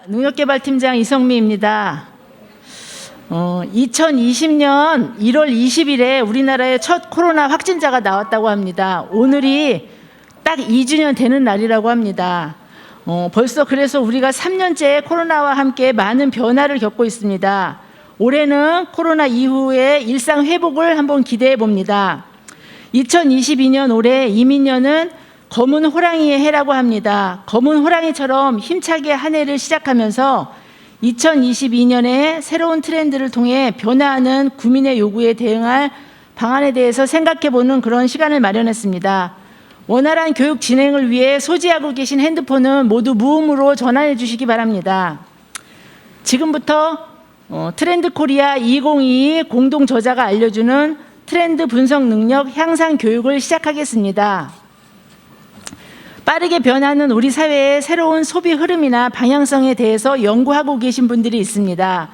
능력개발팀장 이성미입니다. 2020년 1월 20일에 우리나라에 첫 코로나 확진자가 나왔다고 합니다. 오늘이 딱 2주년 되는 날이라고 합니다. 벌써 그래서 우리가 3년째 코로나와 함께 많은 변화를 겪고 있습니다. 올해는 코로나 이후의 일상 회복을 한번 기대해 봅니다. 2022년 올해 이민년은 검은 호랑이의 해라고 합니다. 검은 호랑이처럼 힘차게 한 해를 시작하면서 2022년에 새로운 트렌드를 통해 변화하는 국민의 요구에 대응할 방안에 대해서 생각해보는 그런 시간을 마련했습니다. 원활한 교육 진행을 위해 소지하고 계신 핸드폰은 모두 무음으로 전환해 주시기 바랍니다. 지금부터 트렌드 코리아 2022 공동 저자가 알려주는 트렌드 분석 능력 향상 교육을 시작하겠습니다. 빠르게 변하는 우리 사회의 새로운 소비 흐름이나 방향성에 대해서 연구하고 계신 분들이 있습니다.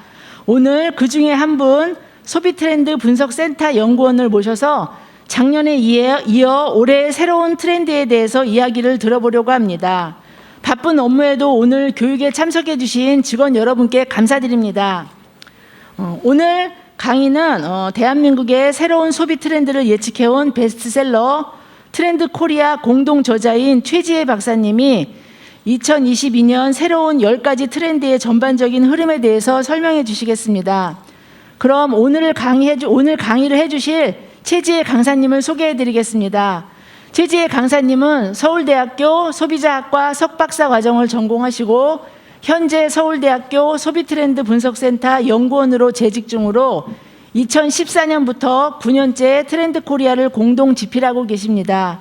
오늘 그 중에 한 분 소비 트렌드 분석센터 연구원을 모셔서 작년에 이어 올해의 새로운 트렌드에 대해서 이야기를 들어보려고 합니다. 바쁜 업무에도 오늘 교육에 참석해 주신 직원 여러분께 감사드립니다. 오늘 강의는 대한민국의 새로운 소비 트렌드를 예측해온 베스트셀러 트렌드 코리아 공동 저자인 최지혜 박사님이 2022년 새로운 10가지 트렌드의 전반적인 흐름에 대해서 설명해 주시겠습니다. 그럼 오늘 강의를 해주실 최지혜 강사님을 소개해 드리겠습니다. 최지혜 강사님은 서울대학교 소비자학과 석박사 과정을 전공하시고 현재 서울대학교 소비트렌드 분석센터 연구원으로 재직 중으로 2014년부터 9년째 트렌드 코리아를 공동 집필하고 계십니다.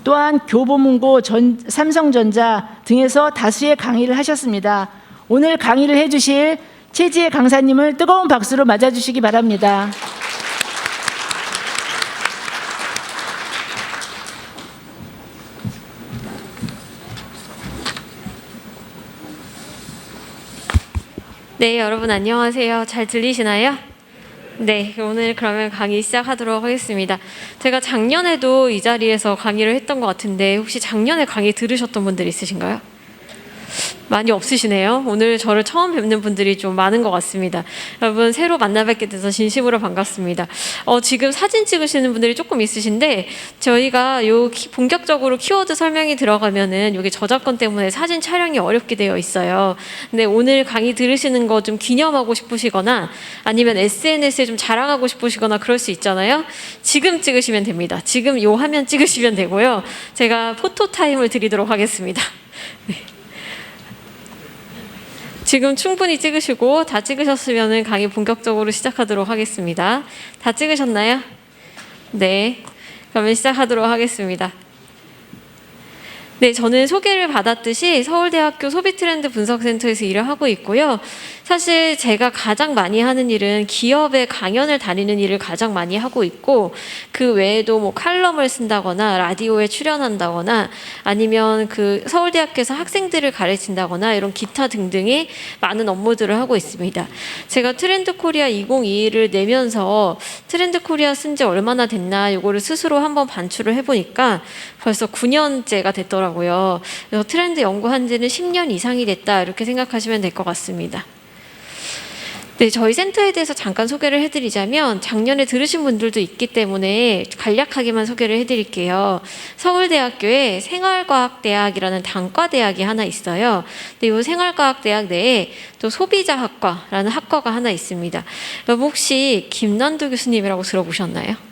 또한 교보문고, 삼성전자 등에서 다수의 강의를 하셨습니다. 오늘 강의를 해주실 최지혜 강사님을 뜨거운 박수로 맞아주시기 바랍니다. 네, 여러분 안녕하세요. 잘 들리시나요? 네, 오늘 그러면 강의 시작하도록 하겠습니다. 제가 작년에도 이 자리에서 강의를 했던 것 같은데 혹시 작년에 강의 들으셨던 분들 있으신가요? 많이 없으시네요. 오늘 저를 처음 뵙는 분들이 좀 많은 것 같습니다. 여러분 새로 만나뵙게 돼서 진심으로 반갑습니다. 지금 사진 찍으시는 분들이 조금 있으신데 저희가 본격적으로 키워드 설명이 들어가면은 여기 저작권 때문에 사진 촬영이 어렵게 되어 있어요. 근데 오늘 강의 들으시는 거 좀 기념하고 싶으시거나 아니면 SNS에 좀 자랑하고 싶으시거나 그럴 수 있잖아요. 지금 찍으시면 됩니다. 지금 요 화면 찍으시면 되고요. 제가 포토 타임을 드리도록 하겠습니다. 네. 지금 충분히 찍으시고 다 찍으셨으면 강의 본격적으로 시작하도록 하겠습니다. 다 찍으셨나요? 네, 그러면 시작하도록 하겠습니다. 네, 저는 소개를 받았듯이 서울대학교 소비트렌드 분석센터에서 일을 하고 있고요. 사실 제가 가장 많이 하는 일은 기업의 강연을 다니는 일을 가장 많이 하고 있고 그 외에도 뭐 칼럼을 쓴다거나 라디오에 출연한다거나 아니면 그 서울대학교에서 학생들을 가르친다거나 이런 기타 등등의 많은 업무들을 하고 있습니다. 제가 트렌드 코리아 2022를 내면서 트렌드 코리아 쓴 지 얼마나 됐나 이거를 스스로 한번 반추를 해보니까 벌써 9년째가 됐더라고요. 그래서 트렌드 연구한 지는 10년 이상이 됐다 이렇게 생각하시면 될 것 같습니다. 네, 저희 센터에 대해서 잠깐 소개를 해드리자면 작년에 들으신 분들도 있기 때문에 간략하게만 소개를 해드릴게요. 서울대학교에 생활과학대학이라는 단과대학이 하나 있어요. 근데 이 생활과학대학 내에 또 소비자학과라는 학과가 하나 있습니다. 여러분 혹시 김난도 교수님이라고 들어보셨나요?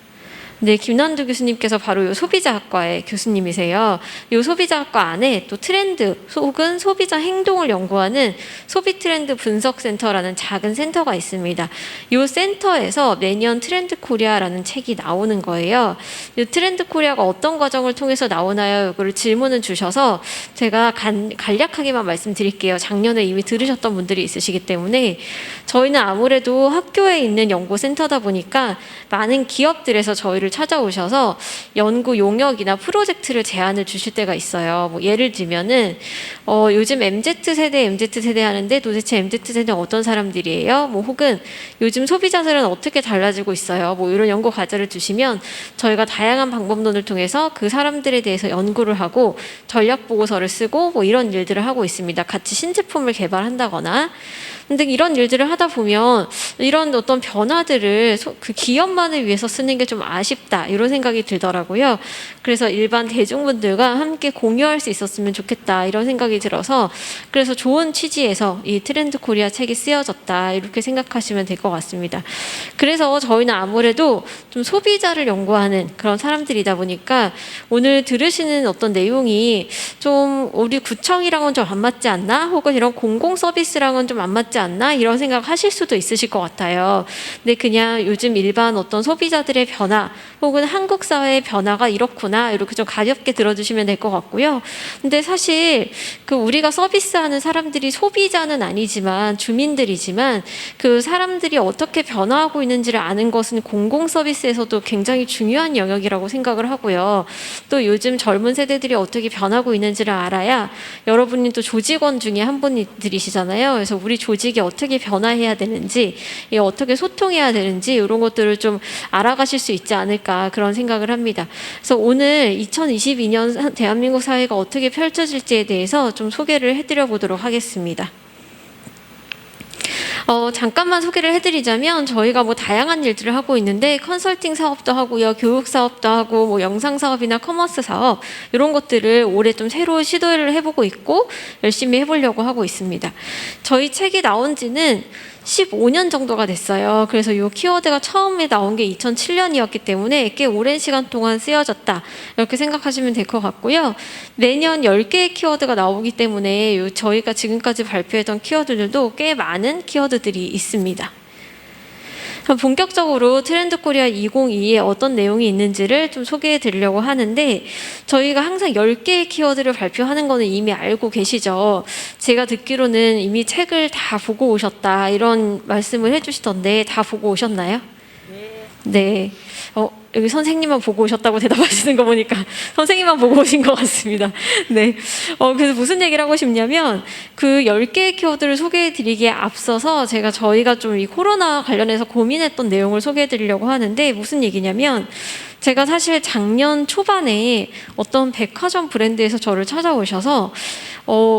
네, 김난도 교수님께서 바로 이 소비자학과의 교수님이세요. 이 소비자학과 안에 또 트렌드 혹은 소비자 행동을 연구하는 소비트렌드 분석센터라는 작은 센터가 있습니다. 이 센터에서 매년 트렌드 코리아라는 책이 나오는 거예요. 이 트렌드 코리아가 어떤 과정을 통해서 나오나요? 이거를 질문을 주셔서 제가 간략하게만 말씀드릴게요. 작년에 이미 들으셨던 분들이 있으시기 때문에 저희는 아무래도 학교에 있는 연구센터다 보니까 많은 기업들에서 저희를 저희를 찾아오셔서 연구 용역이나 프로젝트를 제안을 주실 때가 있어요. 뭐 예를 들면은 요즘 MZ세대 하는데 도대체 MZ세대는 어떤 사람들이에요? 뭐 혹은 요즘 소비자들은 어떻게 달라지고 있어요? 뭐 이런 연구 과제를 주시면 저희가 다양한 방법론을 통해서 그 사람들에 대해서 연구를 하고 전략 보고서를 쓰고 뭐 이런 일들을 하고 있습니다. 같이 신제품을 개발한다거나. 근데 이런 일들을 하다 보면 이런 어떤 변화들을 그 기업만을 위해서 쓰는 게 좀 아쉽다 이런 생각이 들더라고요. 그래서 일반 대중분들과 함께 공유할 수 있었으면 좋겠다 이런 생각이 들어서 그래서 좋은 취지에서 이 트렌드 코리아 책이 쓰여졌다 이렇게 생각하시면 될 것 같습니다. 그래서 저희는 아무래도 좀 소비자를 연구하는 그런 사람들이다 보니까 오늘 들으시는 어떤 내용이 좀 우리 구청이랑은 좀 안 맞지 않나? 혹은 이런 공공 서비스랑은 좀 안 맞지 않나? 이런 생각 하실 수도 있으실 것 같아요. 근데 그냥 요즘 일반 어떤 소비자들의 변화 혹은 한국 사회의 변화가 이렇구나 이렇게 좀 가볍게 들어주시면 될 것 같고요. 근데 사실 그 우리가 서비스하는 사람들이 소비자는 아니지만 주민들이지만 그 사람들이 어떻게 변화하고 있는지를 아는 것은 공공 서비스에서도 굉장히 중요한 영역이라고 생각을 하고요. 또 요즘 젊은 세대들이 어떻게 변하고 있는지를 알아야 여러분이 또 조직원 중에 한 분들이시잖아요. 그래서 우리 조직이 어떻게 변화해야 되는지, 어떻게 소통해야 되는지 이런 것들을 좀 알아가실 수 있지 않을까 그런 생각을 합니다. 그래서 오늘 2022년 대한민국 사회가 어떻게 펼쳐질지에 대해서 좀 소개를 해드려 보도록 하겠습니다. 잠깐만 소개를 해드리자면 저희가 뭐 다양한 일들을 하고 있는데 컨설팅 사업도 하고요, 교육 사업도 하고 뭐 영상 사업이나 커머스 사업 이런 것들을 올해 좀 새로 시도를 해보고 있고 열심히 해보려고 하고 있습니다. 저희 책이 나온 지는 15년 정도가 됐어요. 그래서 이 키워드가 처음에 나온 게 2007년이었기 때문에 꽤 오랜 시간 동안 쓰여졌다 이렇게 생각하시면 될 것 같고요. 매년 10개의 키워드가 나오기 때문에 저희가 지금까지 발표했던 키워드들도 꽤 많은 키워드들이 있습니다. 본격적으로 트렌드 코리아 2022에 어떤 내용이 있는지를 좀 소개해 드리려고 하는데 저희가 항상 10개의 키워드를 발표하는 거는 이미 알고 계시죠. 제가 듣기로는 이미 책을 다 보고 오셨다 이런 말씀을 해주시던데 다 보고 오셨나요? 네. 여기 선생님만 보고 오셨다고 대답하시는 거 보니까 선생님만 보고 오신 것 같습니다. 네. 그래서 무슨 얘기를 하고 싶냐면 그 10개의 키워드를 소개해 드리기에 앞서서 저희가 좀 이 코로나 관련해서 고민했던 내용을 소개해 드리려고 하는데 무슨 얘기냐면 제가 사실 작년 초반에 어떤 백화점 브랜드에서 저를 찾아오셔서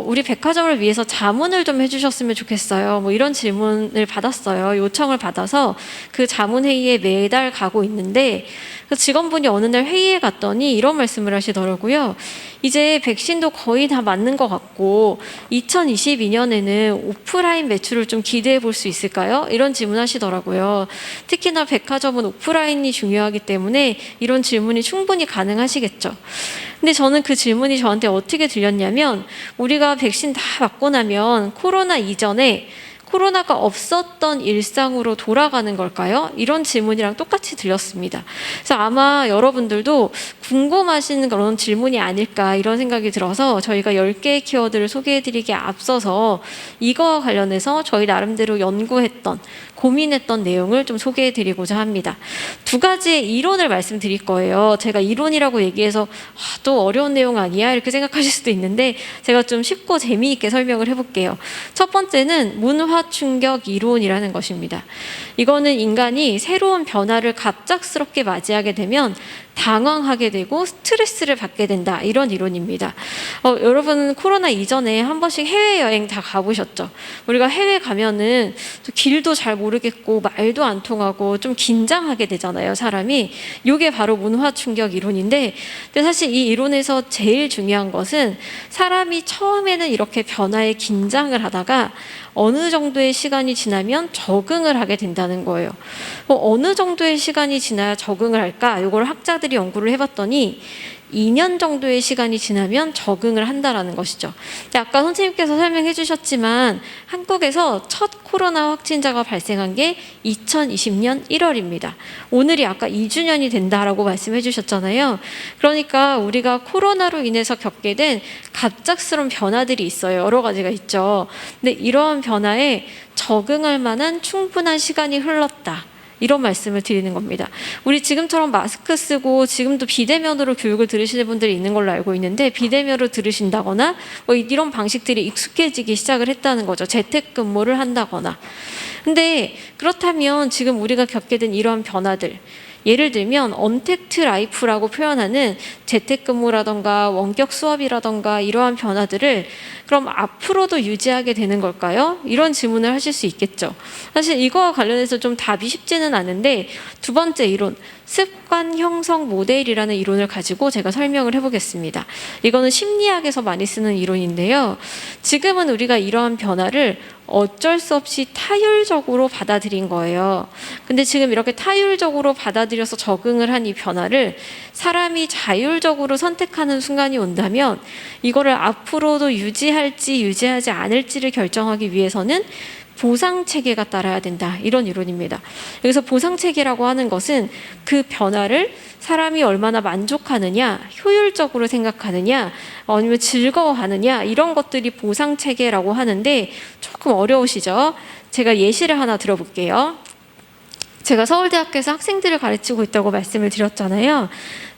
우리 백화점을 위해서 자문을 좀 해주셨으면 좋겠어요. 뭐 이런 질문을 받았어요. 요청을 받아서 그 자문회의에 매달 가고 있는데 그 직원분이 어느 날 회의에 갔더니 이런 말씀을 하시더라고요. 이제 백신도 거의 다 맞는 것 같고 2022년에는 오프라인 매출을 좀 기대해 볼 수 있을까요? 이런 질문하시더라고요. 특히나 백화점은 오프라인이 중요하기 때문에 이런 질문이 충분히 가능하시겠죠. 근데 저는 그 질문이 저한테 어떻게 들렸냐면 우리가 백신 다 맞고 나면 코로나 이전에 코로나가 없었던 일상으로 돌아가는 걸까요? 이런 질문이랑 똑같이 들렸습니다. 그래서 아마 여러분들도 궁금하신 그런 질문이 아닐까 이런 생각이 들어서 저희가 10개의 키워드를 소개해드리기에 앞서서 이거와 관련해서 저희 나름대로 연구했던 고민했던 내용을 좀 소개해드리고자 합니다. 두 가지의 이론을 말씀드릴 거예요. 제가 이론이라고 얘기해서 또 어려운 내용 아니야? 이렇게 생각하실 수도 있는데 제가 좀 쉽고 재미있게 설명을 해볼게요. 첫 번째는 문화 충격 이론이라는 것입니다. 이거는 인간이 새로운 변화를 갑작스럽게 맞이하게 되면 당황하게 되고 스트레스를 받게 된다 이런 이론입니다. 여러분 코로나 이전에 한 번씩 해외여행 다 가보셨죠? 우리가 해외 가면은 길도 잘 모르겠고 말도 안 통하고 좀 긴장하게 되잖아요 사람이. 이게 바로 문화 충격 이론인데 근데 사실 이 이론에서 제일 중요한 것은 사람이 처음에는 이렇게 변화에 긴장을 하다가 어느 정도의 시간이 지나면 적응을 하게 된다는 거예요. 어느 정도의 시간이 지나야 적응을 할까? 이걸 학자들이 연구를 해봤더니 2년 정도의 시간이 지나면 적응을 한다라는 것이죠. 아까 선생님께서 설명해 주셨지만 한국에서 첫 코로나 확진자가 발생한 게 2020년 1월입니다. 오늘이 아까 2주년이 된다라고 말씀해 주셨잖아요. 그러니까 우리가 코로나로 인해서 겪게 된 갑작스러운 변화들이 있어요. 여러 가지가 있죠. 근데 이러한 변화에 적응할 만한 충분한 시간이 흘렀다. 이런 말씀을 드리는 겁니다. 우리 지금처럼 마스크 쓰고 지금도 비대면으로 교육을 들으시는 분들이 있는 걸로 알고 있는데 비대면으로 들으신다거나 뭐 이런 방식들이 익숙해지기 시작을 했다는 거죠. 재택근무를 한다거나. 근데 그렇다면 지금 우리가 겪게 된 이러한 변화들, 예를 들면 언택트 라이프라고 표현하는 재택근무라던가 원격 수업이라던가 이러한 변화들을 그럼 앞으로도 유지하게 되는 걸까요? 이런 질문을 하실 수 있겠죠. 사실 이거와 관련해서 좀 답이 쉽지는 않은데 두 번째 이론, 습관 형성 모델이라는 이론을 가지고 제가 설명을 해보겠습니다. 이거는 심리학에서 많이 쓰는 이론인데요. 지금은 우리가 이러한 변화를 어쩔 수 없이 타율적으로 받아들인 거예요. 근데 지금 이렇게 타율적으로 받아들여서 적응을 한 이 변화를 사람이 자율적으로 선택하는 순간이 온다면 이거를 앞으로도 유지할지 유지하지 않을지를 결정하기 위해서는 보상체계가 따라야 된다. 이런 이론입니다. 여기서 보상체계라고 하는 것은 그 변화를 사람이 얼마나 만족하느냐, 효율적으로 생각하느냐, 아니면 즐거워하느냐 이런 것들이 보상체계라고 하는데 조금 어려우시죠? 제가 예시를 하나 들어볼게요. 제가 서울대학교에서 학생들을 가르치고 있다고 말씀을 드렸잖아요.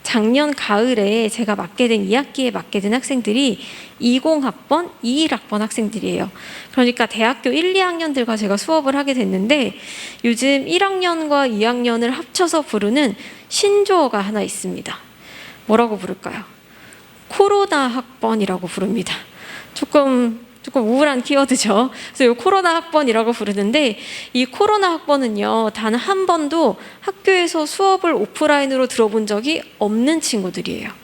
작년 가을에 제가 맡게 된 2학기에 맡게 된 학생들이 20학번, 21학번 학생들이에요. 그러니까 대학교 1, 2학년들과 제가 수업을 하게 됐는데 요즘 1학년과 2학년을 합쳐서 부르는 신조어가 하나 있습니다. 뭐라고 부를까요? 코로나 학번이라고 부릅니다. 조금 우울한 키워드죠. 그래서 이 코로나 학번이라고 부르는데 이 코로나 학번은요, 단 한 번도 학교에서 수업을 오프라인으로 들어본 적이 없는 친구들이에요.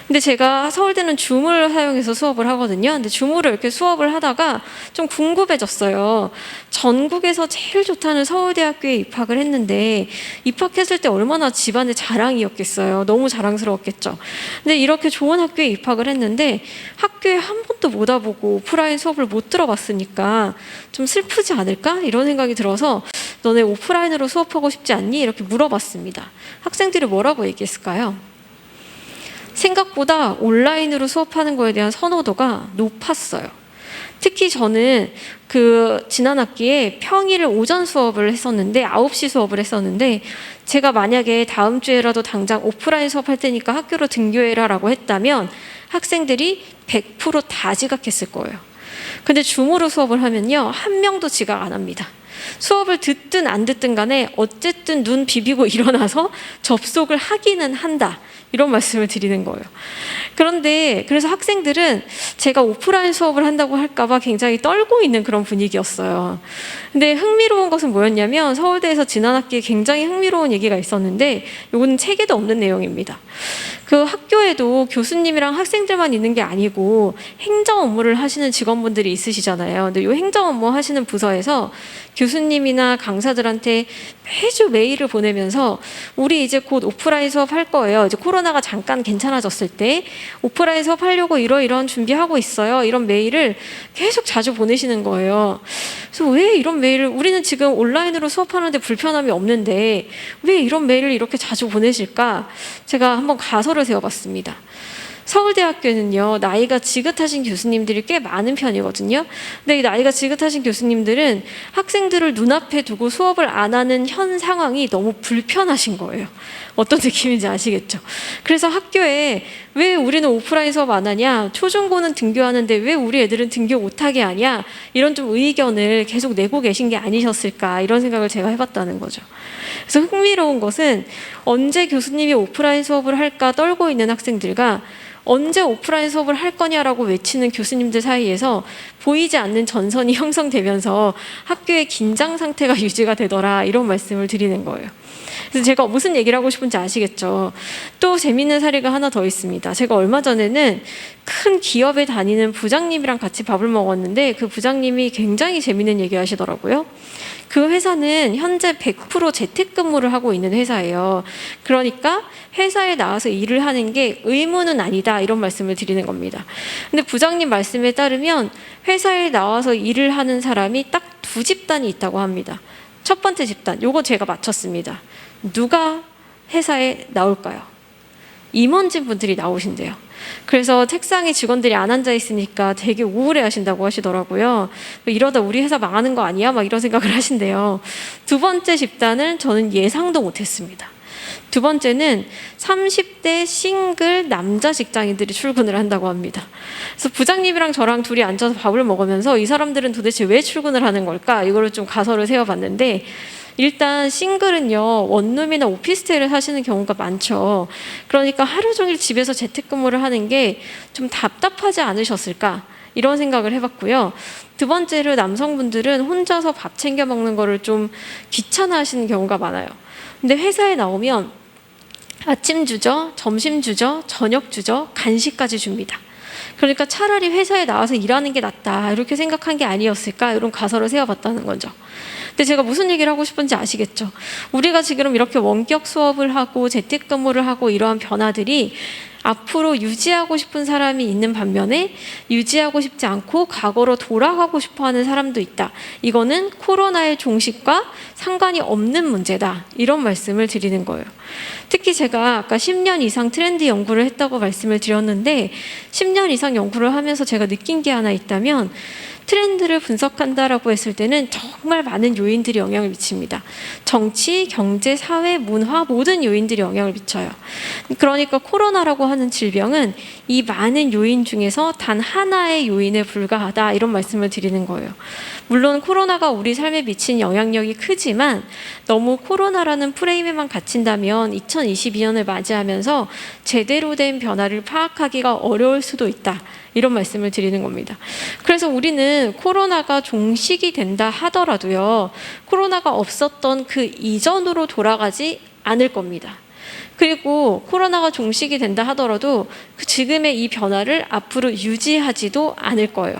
근데 제가 서울대는 줌을 사용해서 수업을 하거든요. 근데 줌으로 이렇게 수업을 하다가 좀 궁금해졌어요. 전국에서 제일 좋다는 서울대학교에 입학을 했는데 입학했을 때 얼마나 집안의 자랑이었겠어요. 너무 자랑스러웠겠죠. 근데 이렇게 좋은 학교에 입학을 했는데 학교에 한 번도 못 와보고 오프라인 수업을 못 들어봤으니까 좀 슬프지 않을까? 이런 생각이 들어서 너네 오프라인으로 수업하고 싶지 않니? 이렇게 물어봤습니다. 학생들이 뭐라고 얘기했을까요? 생각보다 온라인으로 수업하는 거에 대한 선호도가 높았어요. 특히 저는 지난 학기에 평일 오전 수업을 했었는데 9시 수업을 했었는데 제가 만약에 다음 주에라도 당장 오프라인 수업할 테니까 학교로 등교해라 라고 했다면 학생들이 100% 다 지각했을 거예요. 근데 줌으로 수업을 하면요, 한 명도 지각 안 합니다. 수업을 듣든 안 듣든 간에 어쨌든 눈 비비고 일어나서 접속을 하기는 한다. 이런 말씀을 드리는 거예요. 그런데 그래서 학생들은 제가 오프라인 수업을 한다고 할까봐 굉장히 떨고 있는 그런 분위기였어요. 근데 흥미로운 것은 뭐였냐면 서울대에서 지난 학기에 굉장히 흥미로운 얘기가 있었는데 이건 책에도 없는 내용입니다. 그 학교에도 교수님이랑 학생들만 있는 게 아니고 행정 업무를 하시는 직원분들이 있으시잖아요. 근데 이 행정 업무 하시는 부서에서 교수님이나 강사들한테 매주 메일을 보내면서 우리 이제 곧 오프라인 수업 할 거예요. 이제 코로나가 잠깐 괜찮아졌을 때 오프라인 수업 하려고 이러이러한 준비하고 있어요. 이런 메일을 계속 자주 보내시는 거예요. 그래서 왜 이런 메일을, 우리는 지금 온라인으로 수업하는데 불편함이 없는데 왜 이런 메일을 이렇게 자주 보내실까? 제가 한번 가설을 세워봤습니다. 서울대학교는요, 나이가 지긋하신 교수님들이 꽤 많은 편이거든요. 근데 이 나이가 지긋하신 교수님들은 학생들을 눈앞에 두고 수업을 안 하는 현 상황이 너무 불편하신 거예요. 어떤 느낌인지 아시겠죠? 그래서 학교에 왜 우리는 오프라인 수업 안 하냐? 초중고는 등교하는데 왜 우리 애들은 등교 못하게 하냐? 이런 좀 의견을 계속 내고 계신 게 아니셨을까? 이런 생각을 제가 해봤다는 거죠. 그래서 흥미로운 것은 언제 교수님이 오프라인 수업을 할까 떨고 있는 학생들과 언제 오프라인 수업을 할 거냐라고 외치는 교수님들 사이에서 보이지 않는 전선이 형성되면서 학교의 긴장 상태가 유지가 되더라, 이런 말씀을 드리는 거예요. 그래서 제가 무슨 얘기를 하고 싶은지 아시겠죠? 또 재밌는 사례가 하나 더 있습니다. 제가 얼마 전에는 큰 기업에 다니는 부장님이랑 같이 밥을 먹었는데 그 부장님이 굉장히 재밌는 얘기 하시더라고요. 그 회사는 현재 100% 재택근무를 하고 있는 회사예요. 그러니까 회사에 나와서 일을 하는 게 의무는 아니다, 이런 말씀을 드리는 겁니다. 근데 부장님 말씀에 따르면 회사에 나와서 일을 하는 사람이 딱 두 집단이 있다고 합니다. 첫 번째 집단, 요거 제가 맞췄습니다. 누가 회사에 나올까요? 임원진 분들이 나오신대요. 그래서 책상에 직원들이 안 앉아 있으니까 되게 우울해 하신다고 하시더라고요. 이러다 우리 회사 망하는 거 아니야? 막 이런 생각을 하신대요. 두 번째 집단은 저는 예상도 못했습니다. 두 번째는 30대 싱글 남자 직장인들이 출근을 한다고 합니다. 그래서 부장님이랑 저랑 둘이 앉아서 밥을 먹으면서 이 사람들은 도대체 왜 출근을 하는 걸까? 이거를 좀 가설을 세워봤는데, 일단 싱글은요, 원룸이나 오피스텔을 사시는 경우가 많죠. 그러니까 하루 종일 집에서 재택근무를 하는 게 좀 답답하지 않으셨을까? 이런 생각을 해봤고요. 두 번째로 남성분들은 혼자서 밥 챙겨 먹는 거를 좀 귀찮아 하시는 경우가 많아요. 근데 회사에 나오면 아침 주죠, 점심 주죠, 저녁 주죠, 간식까지 줍니다. 그러니까 차라리 회사에 나와서 일하는 게 낫다, 이렇게 생각한 게 아니었을까, 이런 가설을 세워봤다는 거죠. 근데 제가 무슨 얘기를 하고 싶은지 아시겠죠? 우리가 지금 이렇게 원격 수업을 하고 재택근무를 하고 이러한 변화들이 앞으로 유지하고 싶은 사람이 있는 반면에 유지하고 싶지 않고 과거로 돌아가고 싶어하는 사람도 있다. 이거는 코로나의 종식과 상관이 없는 문제다. 이런 말씀을 드리는 거예요. 특히 제가 아까 10년 이상 트렌드 연구를 했다고 말씀을 드렸는데, 10년 이상 연구를 하면서 제가 느낀 게 하나 있다면, 트렌드를 분석한다라고 했을 때는 정말 많은 요인들이 영향을 미칩니다. 정치, 경제, 사회, 문화 모든 요인들이 영향을 미쳐요. 그러니까 코로나라고 하는 질병은 이 많은 요인 중에서 단 하나의 요인에 불과하다, 이런 말씀을 드리는 거예요. 물론 코로나가 우리 삶에 미친 영향력이 크지만 너무 코로나라는 프레임에만 갇힌다면 2022년을 맞이하면서 제대로 된 변화를 파악하기가 어려울 수도 있다, 이런 말씀을 드리는 겁니다. 그래서 우리는 코로나가 종식이 된다 하더라도요, 코로나가 없었던 그 이전으로 돌아가지 않을 겁니다. 그리고 코로나가 종식이 된다 하더라도 그 지금의 이 변화를 앞으로 유지하지도 않을 거예요.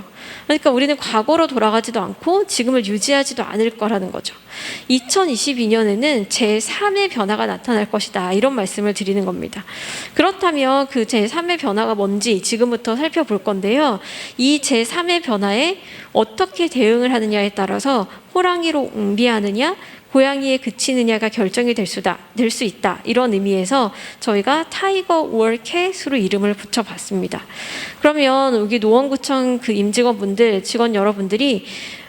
그러니까 우리는 과거로 돌아가지도 않고 지금을 유지하지도 않을 거라는 거죠. 2022년에는 제3의 변화가 나타날 것이다, 이런 말씀을 드리는 겁니다. 그렇다면 그 제3의 변화가 뭔지 지금부터 살펴볼 건데요. 이 제3의 변화에 어떻게 대응을 하느냐에 따라서 호랑이로 웅비하느냐, 고양이에 그치느냐가 결정이 될 수 있다, 이런 의미에서 저희가 타이거 월 캣으로 이름을 붙여봤습니다. 그러면 여기 노원구청 그 임직원분들, 직원 여러분들이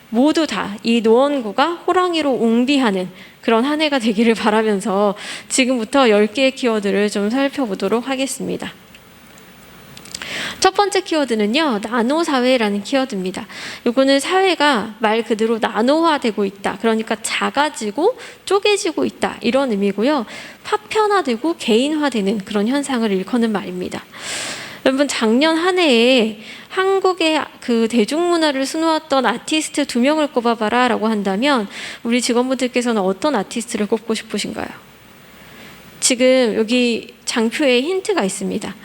모두 다 이 노원구가 호랑이로 웅비하는 그런 한 해가 되기를 바라면서 지금부터 10개의 키워드를 좀 살펴보도록 하겠습니다. 첫 번째 키워드는요, 나노사회라는 키워드입니다. 이거는 사회가 말 그대로 나노화되고 있다, 그러니까 작아지고 쪼개지고 있다, 이런 의미고요. 파편화되고 개인화되는 그런 현상을 일컫는 말입니다. 여러분, 작년 한 해에 한국의 그 대중문화를 수놓았던 아티스트 2명을 꼽아봐라 라고 한다면 우리 직원분들께서는 어떤 아티스트를 꼽고 싶으신가요? 지금 여기 장표에 힌트가 있습니다.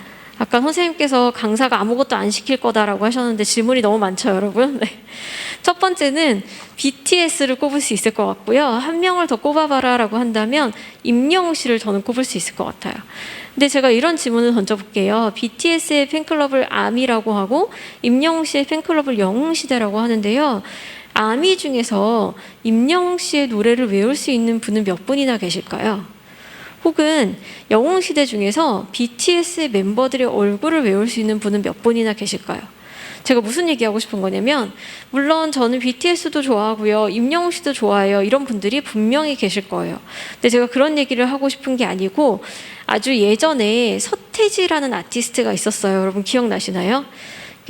아까 선생님께서 강사가 아무것도 안 시킬 거다라고 하셨는데 질문이 너무 많죠, 여러분? 네. 첫 번째는 BTS를 꼽을 수 있을 것 같고요. 한 명을 더 꼽아봐라 라고 한다면 임영웅 씨를 저는 꼽을 수 있을 것 같아요. 근데 제가 이런 질문을 던져볼게요. BTS의 팬클럽을 아미라고 하고 임영웅 씨의 팬클럽을 영웅시대라고 하는데요. 아미 중에서 임영웅 씨의 노래를 외울 수 있는 분은 몇 분이나 계실까요? 혹은 영웅시대 중에서 BTS의 멤버들의 얼굴을 외울 수 있는 분은 몇 분이나 계실까요? 제가 무슨 얘기하고 싶은 거냐면, 물론 저는 BTS도 좋아하고요, 임영웅 씨도 좋아해요, 이런 분들이 분명히 계실 거예요. 근데 제가 그런 얘기를 하고 싶은 게 아니고, 아주 예전에 서태지라는 아티스트가 있었어요. 여러분 기억나시나요?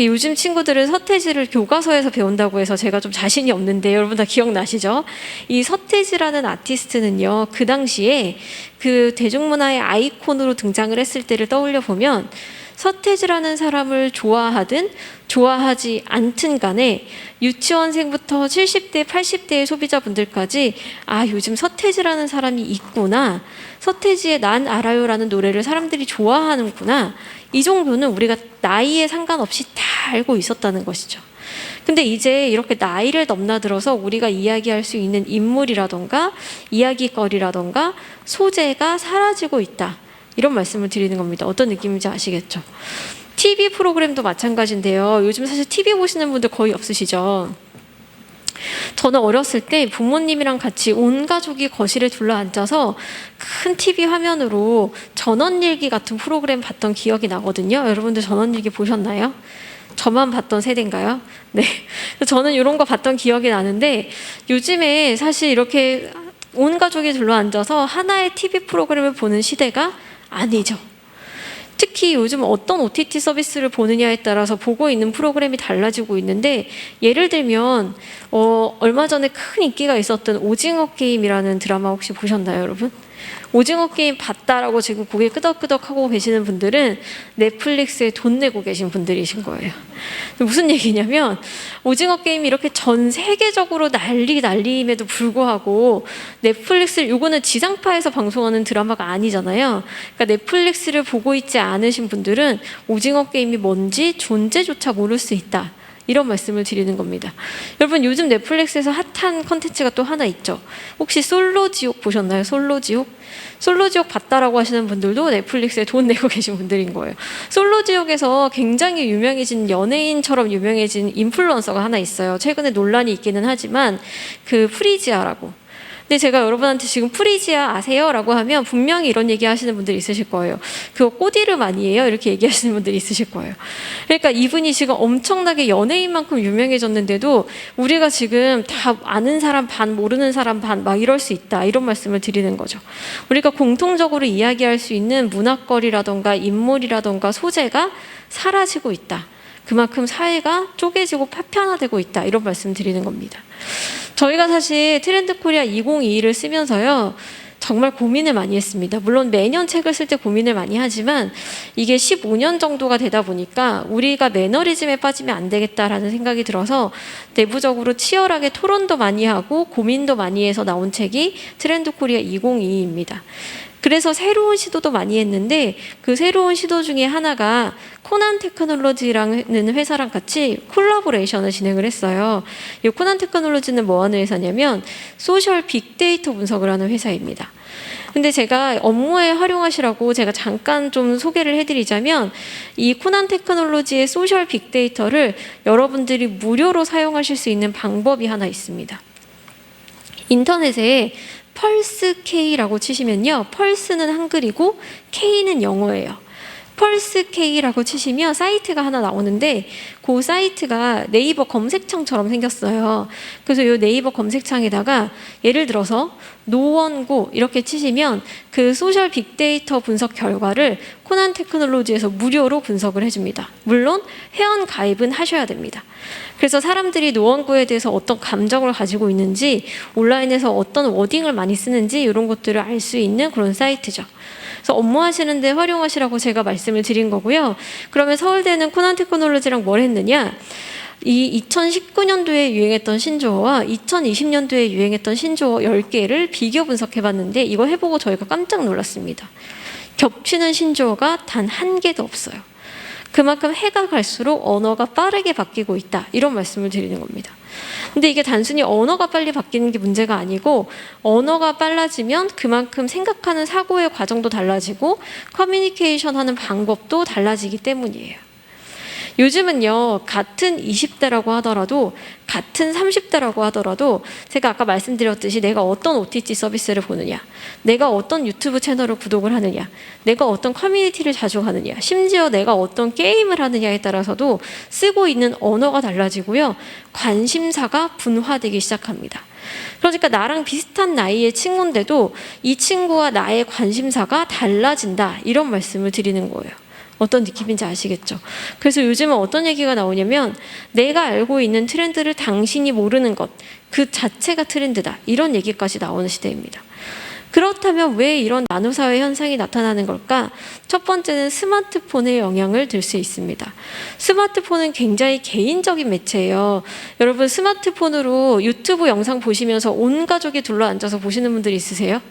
요즘 친구들은 서태지를 교과서에서 배운다고 해서 제가 좀 자신이 없는데 여러분 다 기억나시죠? 이 서태지라는 아티스트는요, 그 당시에 그 대중문화의 아이콘으로 등장을 했을 때를 떠올려 보면 서태지라는 사람을 좋아하든 좋아하지 않든 간에 유치원생부터 70대, 80대의 소비자분들까지 아, 요즘 서태지라는 사람이 있구나, 서태지의 난 알아요라는 노래를 사람들이 좋아하는구나, 이 정도는 우리가 나이에 상관없이 다 알고 있었다는 것이죠. 근데 이제 이렇게 나이를 넘나들어서 우리가 이야기할 수 있는 인물이라던가 이야기거리라던가 소재가 사라지고 있다, 이런 말씀을 드리는 겁니다. 어떤 느낌인지 아시겠죠? TV 프로그램도 마찬가지인데요. 요즘 사실 TV 보시는 분들 거의 없으시죠? 저는 어렸을 때 부모님이랑 같이 온 가족이 거실에 둘러앉아서 큰 TV 화면으로 전원일기 같은 프로그램 봤던 기억이 나거든요. 여러분들 전원일기 보셨나요? 저만 봤던 세대인가요? 네. 저는 이런 거 봤던 기억이 나는데 요즘에 사실 이렇게 온 가족이 둘러앉아서 하나의 TV 프로그램을 보는 시대가 아니죠. 특히 요즘 어떤 OTT 서비스를 보느냐에 따라서 보고 있는 프로그램이 달라지고 있는데, 예를 들면 얼마 전에 큰 인기가 있었던 오징어 게임이라는 드라마 혹시 보셨나요, 여러분? 오징어 게임 봤다라고 지금 고개 끄덕끄덕 하고 계시는 분들은 넷플릭스에 돈 내고 계신 분들이신 거예요. 무슨 얘기냐면 오징어 게임이 이렇게 전 세계적으로 난리임에도 불구하고 넷플릭스를, 요거는 지상파에서 방송하는 드라마가 아니잖아요. 그러니까 넷플릭스를 보고 있지 않으신 분들은 오징어 게임이 뭔지 존재조차 모를 수 있다, 이런 말씀을 드리는 겁니다. 여러분, 요즘 넷플릭스에서 핫한 컨텐츠가 또 하나 있죠. 혹시 솔로지옥 보셨나요? 솔로지옥? 솔로지옥 봤다라고 하시는 분들도 넷플릭스에 돈 내고 계신 분들인 거예요. 솔로지옥에서 굉장히 유명해진, 연예인처럼 유명해진 인플루언서가 하나 있어요. 최근에 논란이 있기는 하지만 그 프리지아라고. 근데 제가 여러분한테 지금 프리지아 아세요? 라고 하면 분명히 이런 얘기 하시는 분들이 있으실 거예요. 그거 꽃이름 아니에요? 이렇게 얘기하시는 분들이 있으실 거예요. 그러니까 이분이 지금 엄청나게 연예인만큼 유명해졌는데도 우리가 지금 다 아는 사람 반, 모르는 사람 반, 막 이럴 수 있다, 이런 말씀을 드리는 거죠. 우리가 공통적으로 이야기할 수 있는 문화거리라던가 인물이라던가 소재가 사라지고 있다. 그만큼 사회가 쪼개지고 파편화되고 있다, 이런 말씀 드리는 겁니다. 저희가 사실 트렌드 코리아 2022를 쓰면서요, 정말 고민을 많이 했습니다. 물론 매년 책을 쓸 때 고민을 많이 하지만 이게 15년 정도가 되다 보니까 우리가 매너리즘에 빠지면 안 되겠다라는 생각이 들어서 내부적으로 치열하게 토론도 많이 하고 고민도 많이 해서 나온 책이 트렌드 코리아 2022입니다. 그래서 새로운 시도도 많이 했는데 그 새로운 시도 중에 하나가 코난 테크놀로지라는 회사랑 같이 콜라보레이션을 진행을 했어요. 이 코난 테크놀로지는 뭐 하는 회사냐면 소셜 빅데이터 분석을 하는 회사입니다. 근데 제가 업무에 활용하시라고 제가 잠깐 좀 소개를 해드리자면, 이 코난 테크놀로지의 소셜 빅데이터를 여러분들이 무료로 사용하실 수 있는 방법이 하나 있습니다. 인터넷에 펄스 K라고 치시면요, 펄스는 한글이고 K는 영어예요. 펄스 K라고 치시면 사이트가 하나 나오는데 그 사이트가 네이버 검색창처럼 생겼어요. 그래서 이 네이버 검색창에다가 예를 들어서 노원구 이렇게 치시면 그 소셜 빅데이터 분석 결과를 코난 테크놀로지에서 무료로 분석을 해줍니다. 물론 회원 가입은 하셔야 됩니다. 그래서 사람들이 노원구에 대해서 어떤 감정을 가지고 있는지, 온라인에서 어떤 워딩을 많이 쓰는지, 이런 것들을 알 수 있는 그런 사이트죠. 그래서 업무하시는데 활용하시라고 제가 말씀을 드린 거고요. 그러면 서울대는 코난 테크놀로지랑 뭘 했느냐? 이 2019년도에 유행했던 신조어와 2020년도에 유행했던 신조어 10개를 비교 분석해봤는데 이거 해보고 저희가 깜짝 놀랐습니다. 겹치는 신조어가 단 한 개도 없어요. 그만큼 해가 갈수록 언어가 빠르게 바뀌고 있다, 이런 말씀을 드리는 겁니다. 근데 이게 단순히 언어가 빨리 바뀌는 게 문제가 아니고, 언어가 빨라지면 그만큼 생각하는 사고의 과정도 달라지고 커뮤니케이션 하는 방법도 달라지기 때문이에요. 요즘은요, 같은 20대라고 하더라도, 같은 30대라고 하더라도 제가 아까 말씀드렸듯이 내가 어떤 OTT 서비스를 보느냐, 내가 어떤 유튜브 채널을 구독을 하느냐, 내가 어떤 커뮤니티를 자주 가느냐, 심지어 내가 어떤 게임을 하느냐에 따라서도 쓰고 있는 언어가 달라지고요, 관심사가 분화되기 시작합니다. 그러니까 나랑 비슷한 나이의 친구인데도 이 친구와 나의 관심사가 달라진다, 이런 말씀을 드리는 거예요. 어떤 느낌인지 아시겠죠? 그래서 요즘은 어떤 얘기가 나오냐면 내가 알고 있는 트렌드를 당신이 모르는 것, 그 자체가 트렌드다, 이런 얘기까지 나오는 시대입니다. 그렇다면 왜 이런 나노사회 현상이 나타나는 걸까? 첫 번째는 스마트폰의 영향을 들 수 있습니다. 스마트폰은 굉장히 개인적인 매체예요. 여러분, 스마트폰으로 유튜브 영상 보시면서 온 가족이 둘러앉아서 보시는 분들이 있으세요?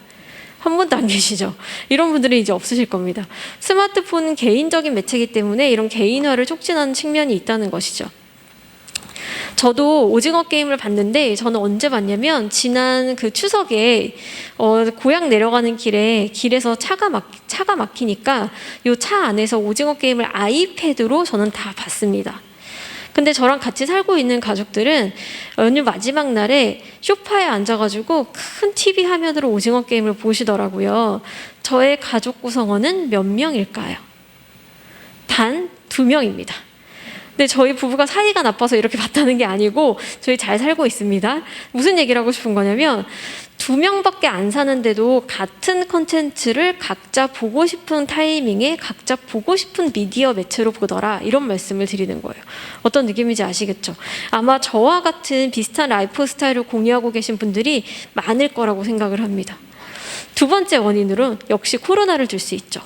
한 분도 안 계시죠? 이런 분들은 이제 없으실 겁니다. 스마트폰은 개인적인 매체이기 때문에 이런 개인화를 촉진하는 측면이 있다는 것이죠. 저도 오징어 게임을 봤는데, 저는 언제 봤냐면 지난 그 추석에 고향 내려가는 길에서 차가 막히니까 이 차 안에서 오징어 게임을 아이패드로 저는 다 봤습니다. 근데 저랑 같이 살고 있는 가족들은 연휴 마지막 날에 소파에 앉아가지고 큰 TV 화면으로 오징어 게임을 보시더라고요. 저의 가족 구성원은 몇 명일까요? 단 2명입니다. 근데 저희 부부가 사이가 나빠서 이렇게 봤다는 게 아니고 저희 잘 살고 있습니다. 무슨 얘기를 하고 싶은 거냐면 2명밖에 안 사는데도 같은 컨텐츠를 각자 보고 싶은 타이밍에 각자 보고 싶은 미디어 매체로 보더라, 이런 말씀을 드리는 거예요. 어떤 느낌인지 아시겠죠? 아마 저와 같은 비슷한 라이프 스타일을 공유하고 계신 분들이 많을 거라고 생각을 합니다. 두 번째 원인으로 역시 코로나를 들 수 있죠.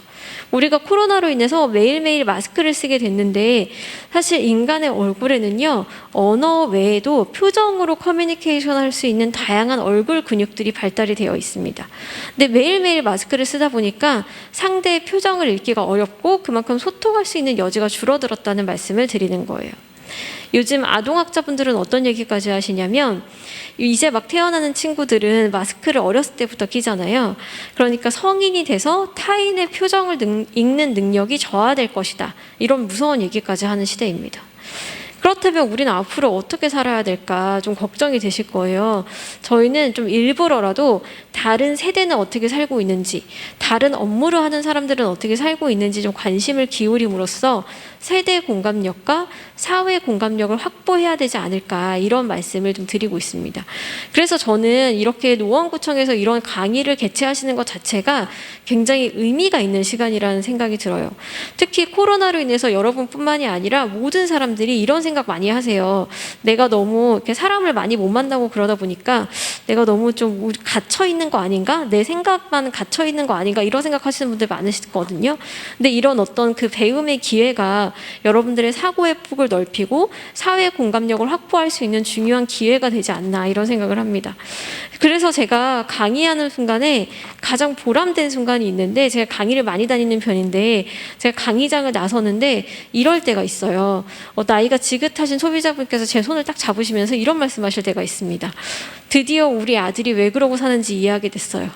우리가 코로나로 인해서 매일매일 마스크를 쓰게 됐는데 사실 인간의 얼굴에는요, 언어 외에도 표정으로 커뮤니케이션 할 수 있는 다양한 얼굴 근육들이 발달이 되어 있습니다. 근데 매일매일 마스크를 쓰다 보니까 상대의 표정을 읽기가 어렵고 그만큼 소통할 수 있는 여지가 줄어들었다는 말씀을 드리는 거예요. 요즘 아동학자분들은 어떤 얘기까지 하시냐면 이제 막 태어나는 친구들은 마스크를 어렸을 때부터 끼잖아요. 그러니까 성인이 돼서 타인의 표정을 읽는 능력이 저하될 것이다, 이런 무서운 얘기까지 하는 시대입니다. 그렇다면 우리는 앞으로 어떻게 살아야 될까 좀 걱정이 되실 거예요. 저희는 좀 일부러라도 다른 세대는 어떻게 살고 있는지, 다른 업무를 하는 사람들은 어떻게 살고 있는지 좀 관심을 기울임으로써 세대 공감력과 사회 공감력을 확보해야 되지 않을까, 이런 말씀을 좀 드리고 있습니다. 그래서 저는 이렇게 노원구청에서 이런 강의를 개최하시는 것 자체가 굉장히 의미가 있는 시간이라는 생각이 들어요. 특히 코로나로 인해서 여러분뿐만이 아니라 모든 사람들이 이런 생각 많이 하세요. 내가 너무 이렇게 사람을 많이 못 만나고 그러다 보니까 내가 너무 좀 갇혀 있는 거 아닌가? 내 생각만 갇혀 있는 거 아닌가? 이런 생각하시는 분들 많으시거든요. 근데 이런 어떤 그 배움의 기회가 여러분들의 사고의 폭을 넓히고 사회 공감력을 확보할 수 있는 중요한 기회가 되지 않나, 이런 생각을 합니다. 그래서 제가 강의하는 순간에 가장 보람된 순간이 있는데, 제가 강의를 많이 다니는 편인데 제가 강의장을 나서는데 이럴 때가 있어요. 나이가 지긋하신 소비자분께서 제 손을 딱 잡으시면서 이런 말씀하실 때가 있습니다. 드디어 우리 아들이 왜 그러고 사는지 이해하게 됐어요.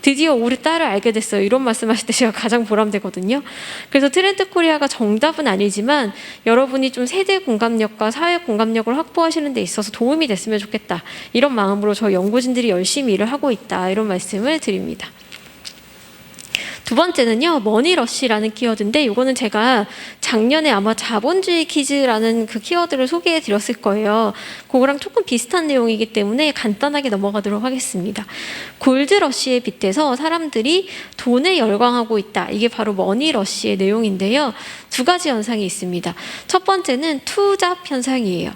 드디어 우리 딸을 알게 됐어요. 이런 말씀하실 때 제가 가장 보람되거든요. 그래서 트렌드 코리아가 정답은 아니지만 여러분이 좀 세대 공감력과 사회 공감력을 확보하시는 데 있어서 도움이 됐으면 좋겠다, 이런 마음으로 저희 연구진들이 열심히 일을 하고 있다, 이런 말씀을 드립니다. 두 번째는요, 머니러쉬라는 키워드인데, 이거는 제가 작년에 아마 자본주의 퀴즈라는 그 키워드를 소개해 드렸을 거예요. 그거랑 조금 비슷한 내용이기 때문에 간단하게 넘어가도록 하겠습니다. 골드러쉬에 빗대서 사람들이 돈에 열광하고 있다, 이게 바로 머니러쉬의 내용인데요. 두 가지 현상이 있습니다. 첫 번째는 투잡 현상이에요.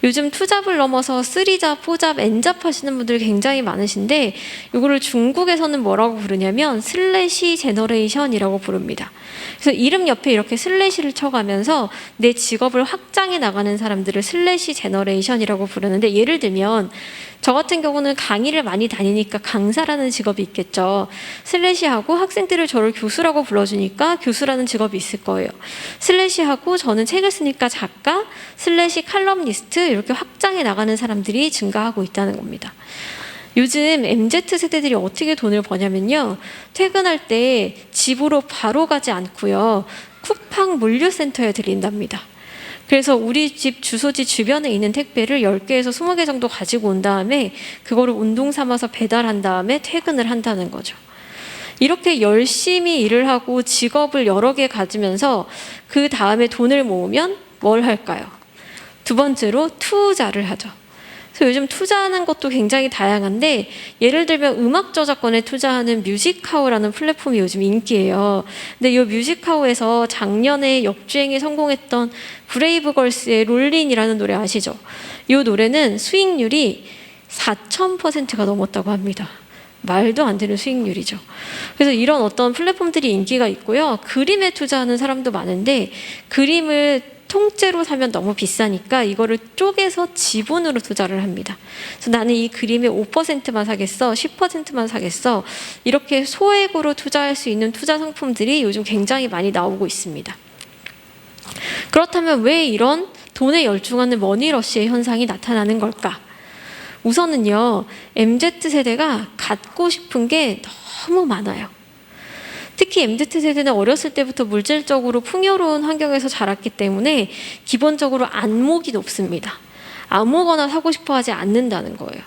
요즘 투잡을 넘어서 3잡, 4잡, N잡 하시는 분들이 굉장히 많으신데, 이거를 중국에서는 뭐라고 부르냐면 슬래시 제너레이션이라고 부릅니다. 그래서 이름 옆에 이렇게 슬래시를 쳐가면서 내 직업을 확장해 나가는 사람들을 슬래시 제너레이션이라고 부르는데, 예를 들면 저 같은 경우는 강의를 많이 다니니까 강사라는 직업이 있겠죠. 슬래시하고 학생들을 저를 교수라고 불러주니까 교수라는 직업이 있을 거예요. 슬래시하고 저는 책을 쓰니까 작가, 슬래시 칼럼니스트, 이렇게 확장해 나가는 사람들이 증가하고 있다는 겁니다. 요즘 MZ세대들이 어떻게 돈을 버냐면요, 퇴근할 때 집으로 바로 가지 않고요, 쿠팡 물류센터에 들린답니다. 그래서 우리 집 주소지 주변에 있는 택배를 10개에서 20개 정도 가지고 온 다음에 그거를 운동 삼아서 배달한 다음에 퇴근을 한다는 거죠. 이렇게 열심히 일을 하고 직업을 여러 개 가지면서 그 다음에 돈을 모으면 뭘 할까요? 두 번째로 투자를 하죠. 그래서 요즘 투자하는 것도 굉장히 다양한데, 예를 들면 음악 저작권에 투자하는 뮤직하우라는 플랫폼이 요즘 인기예요. 근데 이 뮤직하우에서 작년에 역주행에 성공했던 브레이브걸스의 롤린이라는 노래 아시죠? 이 노래는 수익률이 4,000%가 넘었다고 합니다. 말도 안 되는 수익률이죠. 그래서 이런 어떤 플랫폼들이 인기가 있고요. 그림에 투자하는 사람도 많은데, 그림을 통째로 사면 너무 비싸니까 이거를 쪼개서 지분으로 투자를 합니다. 그래서 나는 이 그림의 5%만 사겠어, 10%만 사겠어, 이렇게 소액으로 투자할 수 있는 투자 상품들이 요즘 굉장히 많이 나오고 있습니다. 그렇다면 왜 이런 돈에 열중하는 머니러쉬의 현상이 나타나는 걸까? 우선은요, MZ세대가 갖고 싶은 게 너무 많아요. 특히 MZ세대는 어렸을 때부터 물질적으로 풍요로운 환경에서 자랐기 때문에 기본적으로 안목이 높습니다. 아무거나 사고 싶어 하지 않는다는 거예요.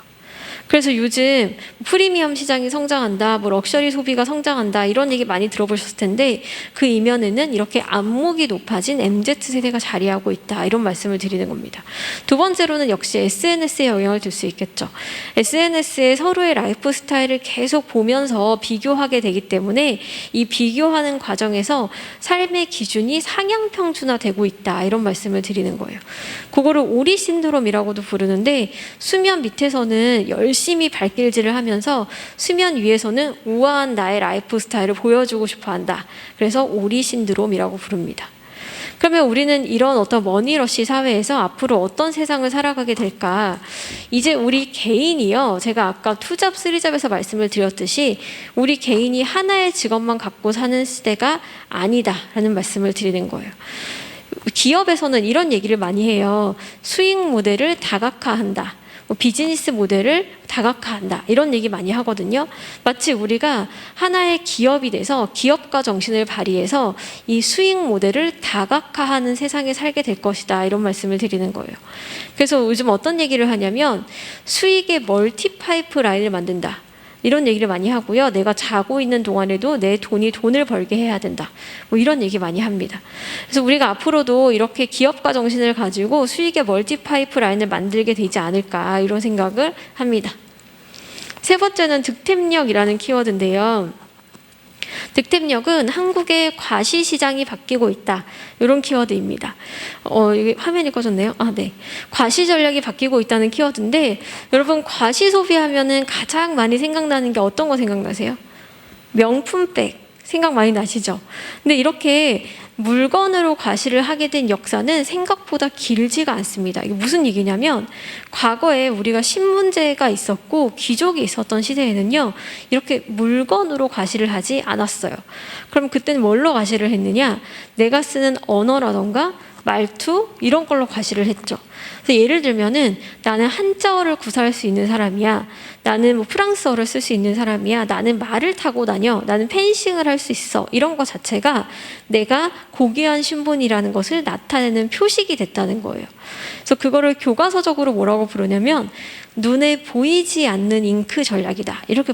그래서 요즘 프리미엄 시장이 성장한다, 뭐 럭셔리 소비가 성장한다 이런 얘기 많이 들어보셨을 텐데 그 이면에는 이렇게 안목이 높아진 MZ세대가 자리하고 있다 이런 말씀을 드리는 겁니다. 두 번째로는 역시 SNS에 영향을 줄 수 있겠죠. SNS에 서로의 라이프 스타일을 계속 보면서 비교하게 되기 때문에 이 비교하는 과정에서 삶의 기준이 상향 평준화되고 있다 이런 말씀을 드리는 거예요. 그거를 오리 신드롬이라고도 부르는데 수면 밑에서는 열심히 발길질을 하면서 수면 위에서는 우아한 나의 라이프 스타일을 보여주고 싶어 한다. 그래서 오리 신드롬이라고 부릅니다. 그러면 우리는 이런 어떤 머니러시 사회에서 앞으로 어떤 세상을 살아가게 될까? 이제 우리 개인이요. 제가 아까 2잡, 3잡에서 말씀을 드렸듯이 우리 개인이 하나의 직업만 갖고 사는 시대가 아니다라는 말씀을 드리는 거예요. 기업에서는 이런 얘기를 많이 해요. 수익 모델을 다각화한다. 비즈니스 모델을 다각화한다 이런 얘기 많이 하거든요. 마치 우리가 하나의 기업이 돼서 기업가 정신을 발휘해서 이 수익 모델을 다각화하는 세상에 살게 될 것이다 이런 말씀을 드리는 거예요. 그래서 요즘 어떤 얘기를 하냐면 수익의 멀티 파이프 라인을 만든다 이런 얘기를 많이 하고요. 내가 자고 있는 동안에도 내 돈이 돈을 벌게 해야 된다. 뭐 이런 얘기 많이 합니다. 그래서 우리가 앞으로도 이렇게 기업가 정신을 가지고 수익의 멀티 파이프 라인을 만들게 되지 않을까 이런 생각을 합니다. 세 번째는 득템력이라는 키워드인데요. 득템력은 한국의 과시 시장이 바뀌고 있다. 이런 키워드입니다. 이게 화면이 꺼졌네요. 네. 과시 전략이 바뀌고 있다는 키워드인데 여러분 과시 소비하면은 가장 많이 생각나는 게 어떤 거 생각나세요? 명품백 생각 많이 나시죠? 근데 이렇게 물건으로 과시를 하게 된 역사는 생각보다 길지가 않습니다. 이게 무슨 얘기냐면 과거에 우리가 신문제가 있었고 귀족이 있었던 시대에는요 이렇게 물건으로 과시를 하지 않았어요. 그럼 그때는 뭘로 과시를 했느냐? 내가 쓰는 언어라던가 말투 이런 걸로 과시를 했죠. 그래서 예를 들면은 나는 한자어를 구사할 수 있는 사람이야. 나는 뭐 프랑스어를 쓸 수 있는 사람이야. 나는 말을 타고 다녀. 나는 펜싱을 할 수 있어. 이런 것 자체가 내가 고귀한 신분이라는 것을 나타내는 표식이 됐다는 거예요. 그래서 그거를 교과서적으로 뭐라고 부르냐면 눈에 보이지 않는 잉크 전략이다. 이렇게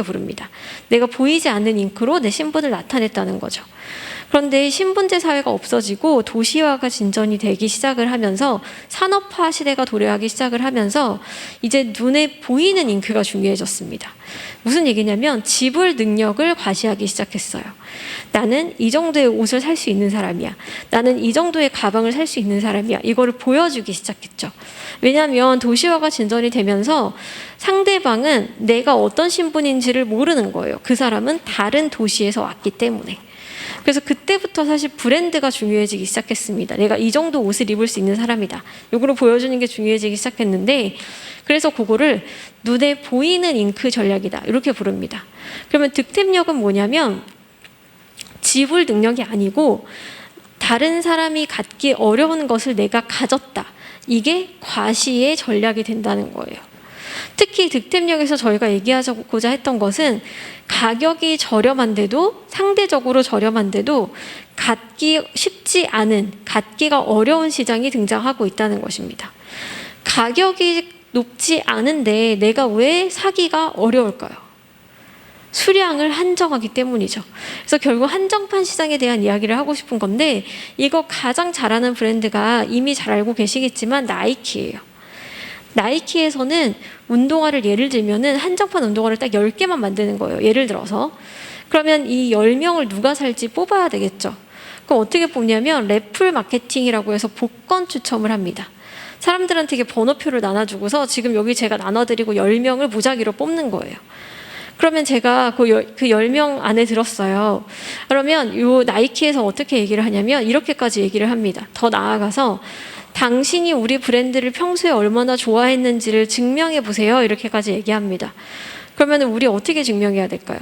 부릅니다. 내가 보이지 않는 잉크로 내 신분을 나타냈다는 거죠. 그런데 신분제 사회가 없어지고 도시화가 진전이 되기 시작을 하면서 산업화 시대가 도래하기 시작을 하면서 이제 눈에 보이는 잉크가 중요해졌습니다. 무슨 얘기냐면 지불 능력을 과시하기 시작했어요. 나는 이 정도의 옷을 살 수 있는 사람이야. 나는 이 정도의 가방을 살 수 있는 사람이야. 이거를 보여주기 시작했죠. 왜냐하면 도시화가 진전이 되면서 상대방은 내가 어떤 신분인지를 모르는 거예요. 그 사람은 다른 도시에서 왔기 때문에. 그래서 그때부터 사실 브랜드가 중요해지기 시작했습니다. 내가 이 정도 옷을 입을 수 있는 사람이다. 요거를 보여주는 게 중요해지기 시작했는데 그래서 그거를 눈에 보이는 잉크 전략이다. 이렇게 부릅니다. 그러면 득템력은 뭐냐면 지불 능력이 아니고 다른 사람이 갖기 어려운 것을 내가 가졌다. 이게 과시의 전략이 된다는 거예요. 특히 득템력에서 저희가 얘기하고자 했던 것은 가격이 저렴한데도 상대적으로 저렴한데도 갖기 쉽지 않은 갖기가 어려운 시장이 등장하고 있다는 것입니다. 가격이 높지 않은데 내가 왜 사기가 어려울까요? 수량을 한정하기 때문이죠. 그래서 결국 한정판 시장에 대한 이야기를 하고 싶은 건데 이거 가장 잘하는 브랜드가 이미 잘 알고 계시겠지만 나이키예요. 나이키에서는 운동화를 예를 들면은 한정판 운동화를 딱 10개만 만드는 거예요. 예를 들어서. 그러면 이 10명을 누가 살지 뽑아야 되겠죠. 그럼 어떻게 뽑냐면 래플 마케팅이라고 해서 복권 추첨을 합니다. 사람들한테 이게 번호표를 나눠주고서 지금 여기 제가 나눠드리고 10명을 무작위로 뽑는 거예요. 그러면 제가 그 10명 안에 들었어요. 그러면 요 나이키에서 어떻게 얘기를 하냐면 이렇게까지 얘기를 합니다. 더 나아가서 당신이 우리 브랜드를 평소에 얼마나 좋아했는지를 증명해 보세요. 이렇게까지 얘기합니다. 그러면 우리 어떻게 증명해야 될까요?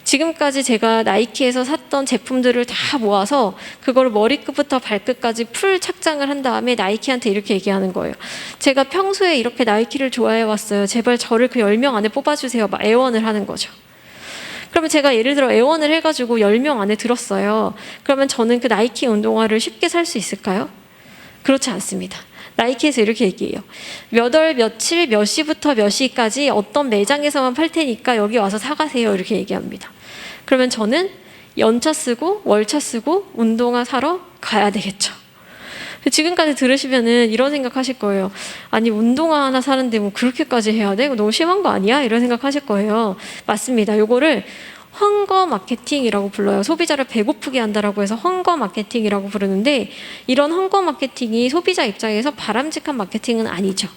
지금까지 제가 나이키에서 샀던 제품들을 다 모아서 그걸 머리끝부터 발끝까지 풀 착장을 한 다음에 나이키한테 이렇게 얘기하는 거예요. 제가 평소에 이렇게 나이키를 좋아해 왔어요. 제발 저를 그 10명 안에 뽑아주세요. 막 애원을 하는 거죠. 그러면 제가 예를 들어 애원을 해가지고 10명 안에 들었어요. 그러면 저는 그 나이키 운동화를 쉽게 살 수 있을까요? 그렇지 않습니다. 나이키에서 이렇게 얘기해요. 몇 월, 며칠, 몇 시부터 몇 시까지 어떤 매장에서만 팔 테니까 여기 와서 사가세요. 이렇게 얘기합니다. 그러면 저는 연차 쓰고 월차 쓰고 운동화 사러 가야 되겠죠. 지금까지 들으시면은 이런 생각하실 거예요. 아니 운동화 하나 사는데 뭐 그렇게까지 해야 돼? 너무 심한 거 아니야? 이런 생각하실 거예요. 맞습니다. 요거를 헝거 마케팅이라고 불러요. 소비자를 배고프게 한다라고 해서 헝거 마케팅이라고 부르는데, 이런 헝거 마케팅이 소비자 입장에서 바람직한 마케팅은 아니죠.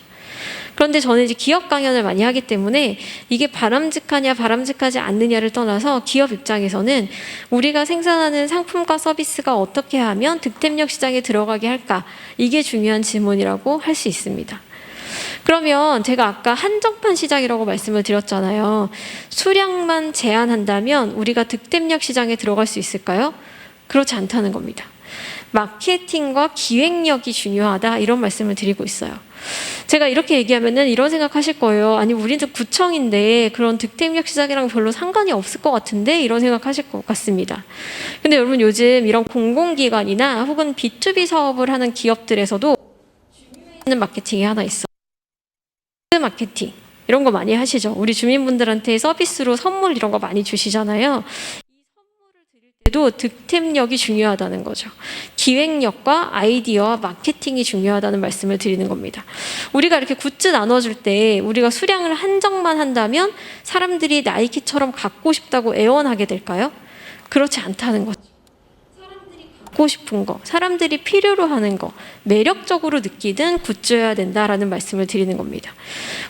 그런데 저는 이제 기업 강연을 많이 하기 때문에 이게 바람직하냐 바람직하지 않느냐를 떠나서 기업 입장에서는 우리가 생산하는 상품과 서비스가 어떻게 하면 득템력 시장에 들어가게 할까, 이게 중요한 질문이라고 할 수 있습니다. 그러면 제가 아까 한정판 시장이라고 말씀을 드렸잖아요. 수량만 제한한다면 우리가 득템력 시장에 들어갈 수 있을까요? 그렇지 않다는 겁니다. 마케팅과 기획력이 중요하다, 이런 말씀을 드리고 있어요. 제가 이렇게 얘기하면은 이런 생각하실 거예요. 아니 우리는 구청인데 그런 득템력 시장이랑 별로 상관이 없을 것 같은데, 이런 생각하실 것 같습니다. 근데 여러분 요즘 이런 공공기관이나 혹은 B2B 사업을 하는 기업들에서도 중요한 마케팅이 하나 있어요. 마케팅 이런 거 많이 하시죠. 우리 주민분들한테 서비스로 선물 이런 거 많이 주시잖아요. 도 득템력이 중요하다는 거죠. 기획력과 아이디어와 마케팅이 중요하다는 말씀을 드리는 겁니다. 우리가 이렇게 굿즈 나눠줄 때 우리가 수량을 한정만 한다면 사람들이 나이키처럼 갖고 싶다고 애원하게 될까요? 그렇지 않다는 거죠. 사람들이 갖고 싶은 거, 사람들이 필요로 하는 거, 매력적으로 느끼든 굿즈여야 된다라는 말씀을 드리는 겁니다.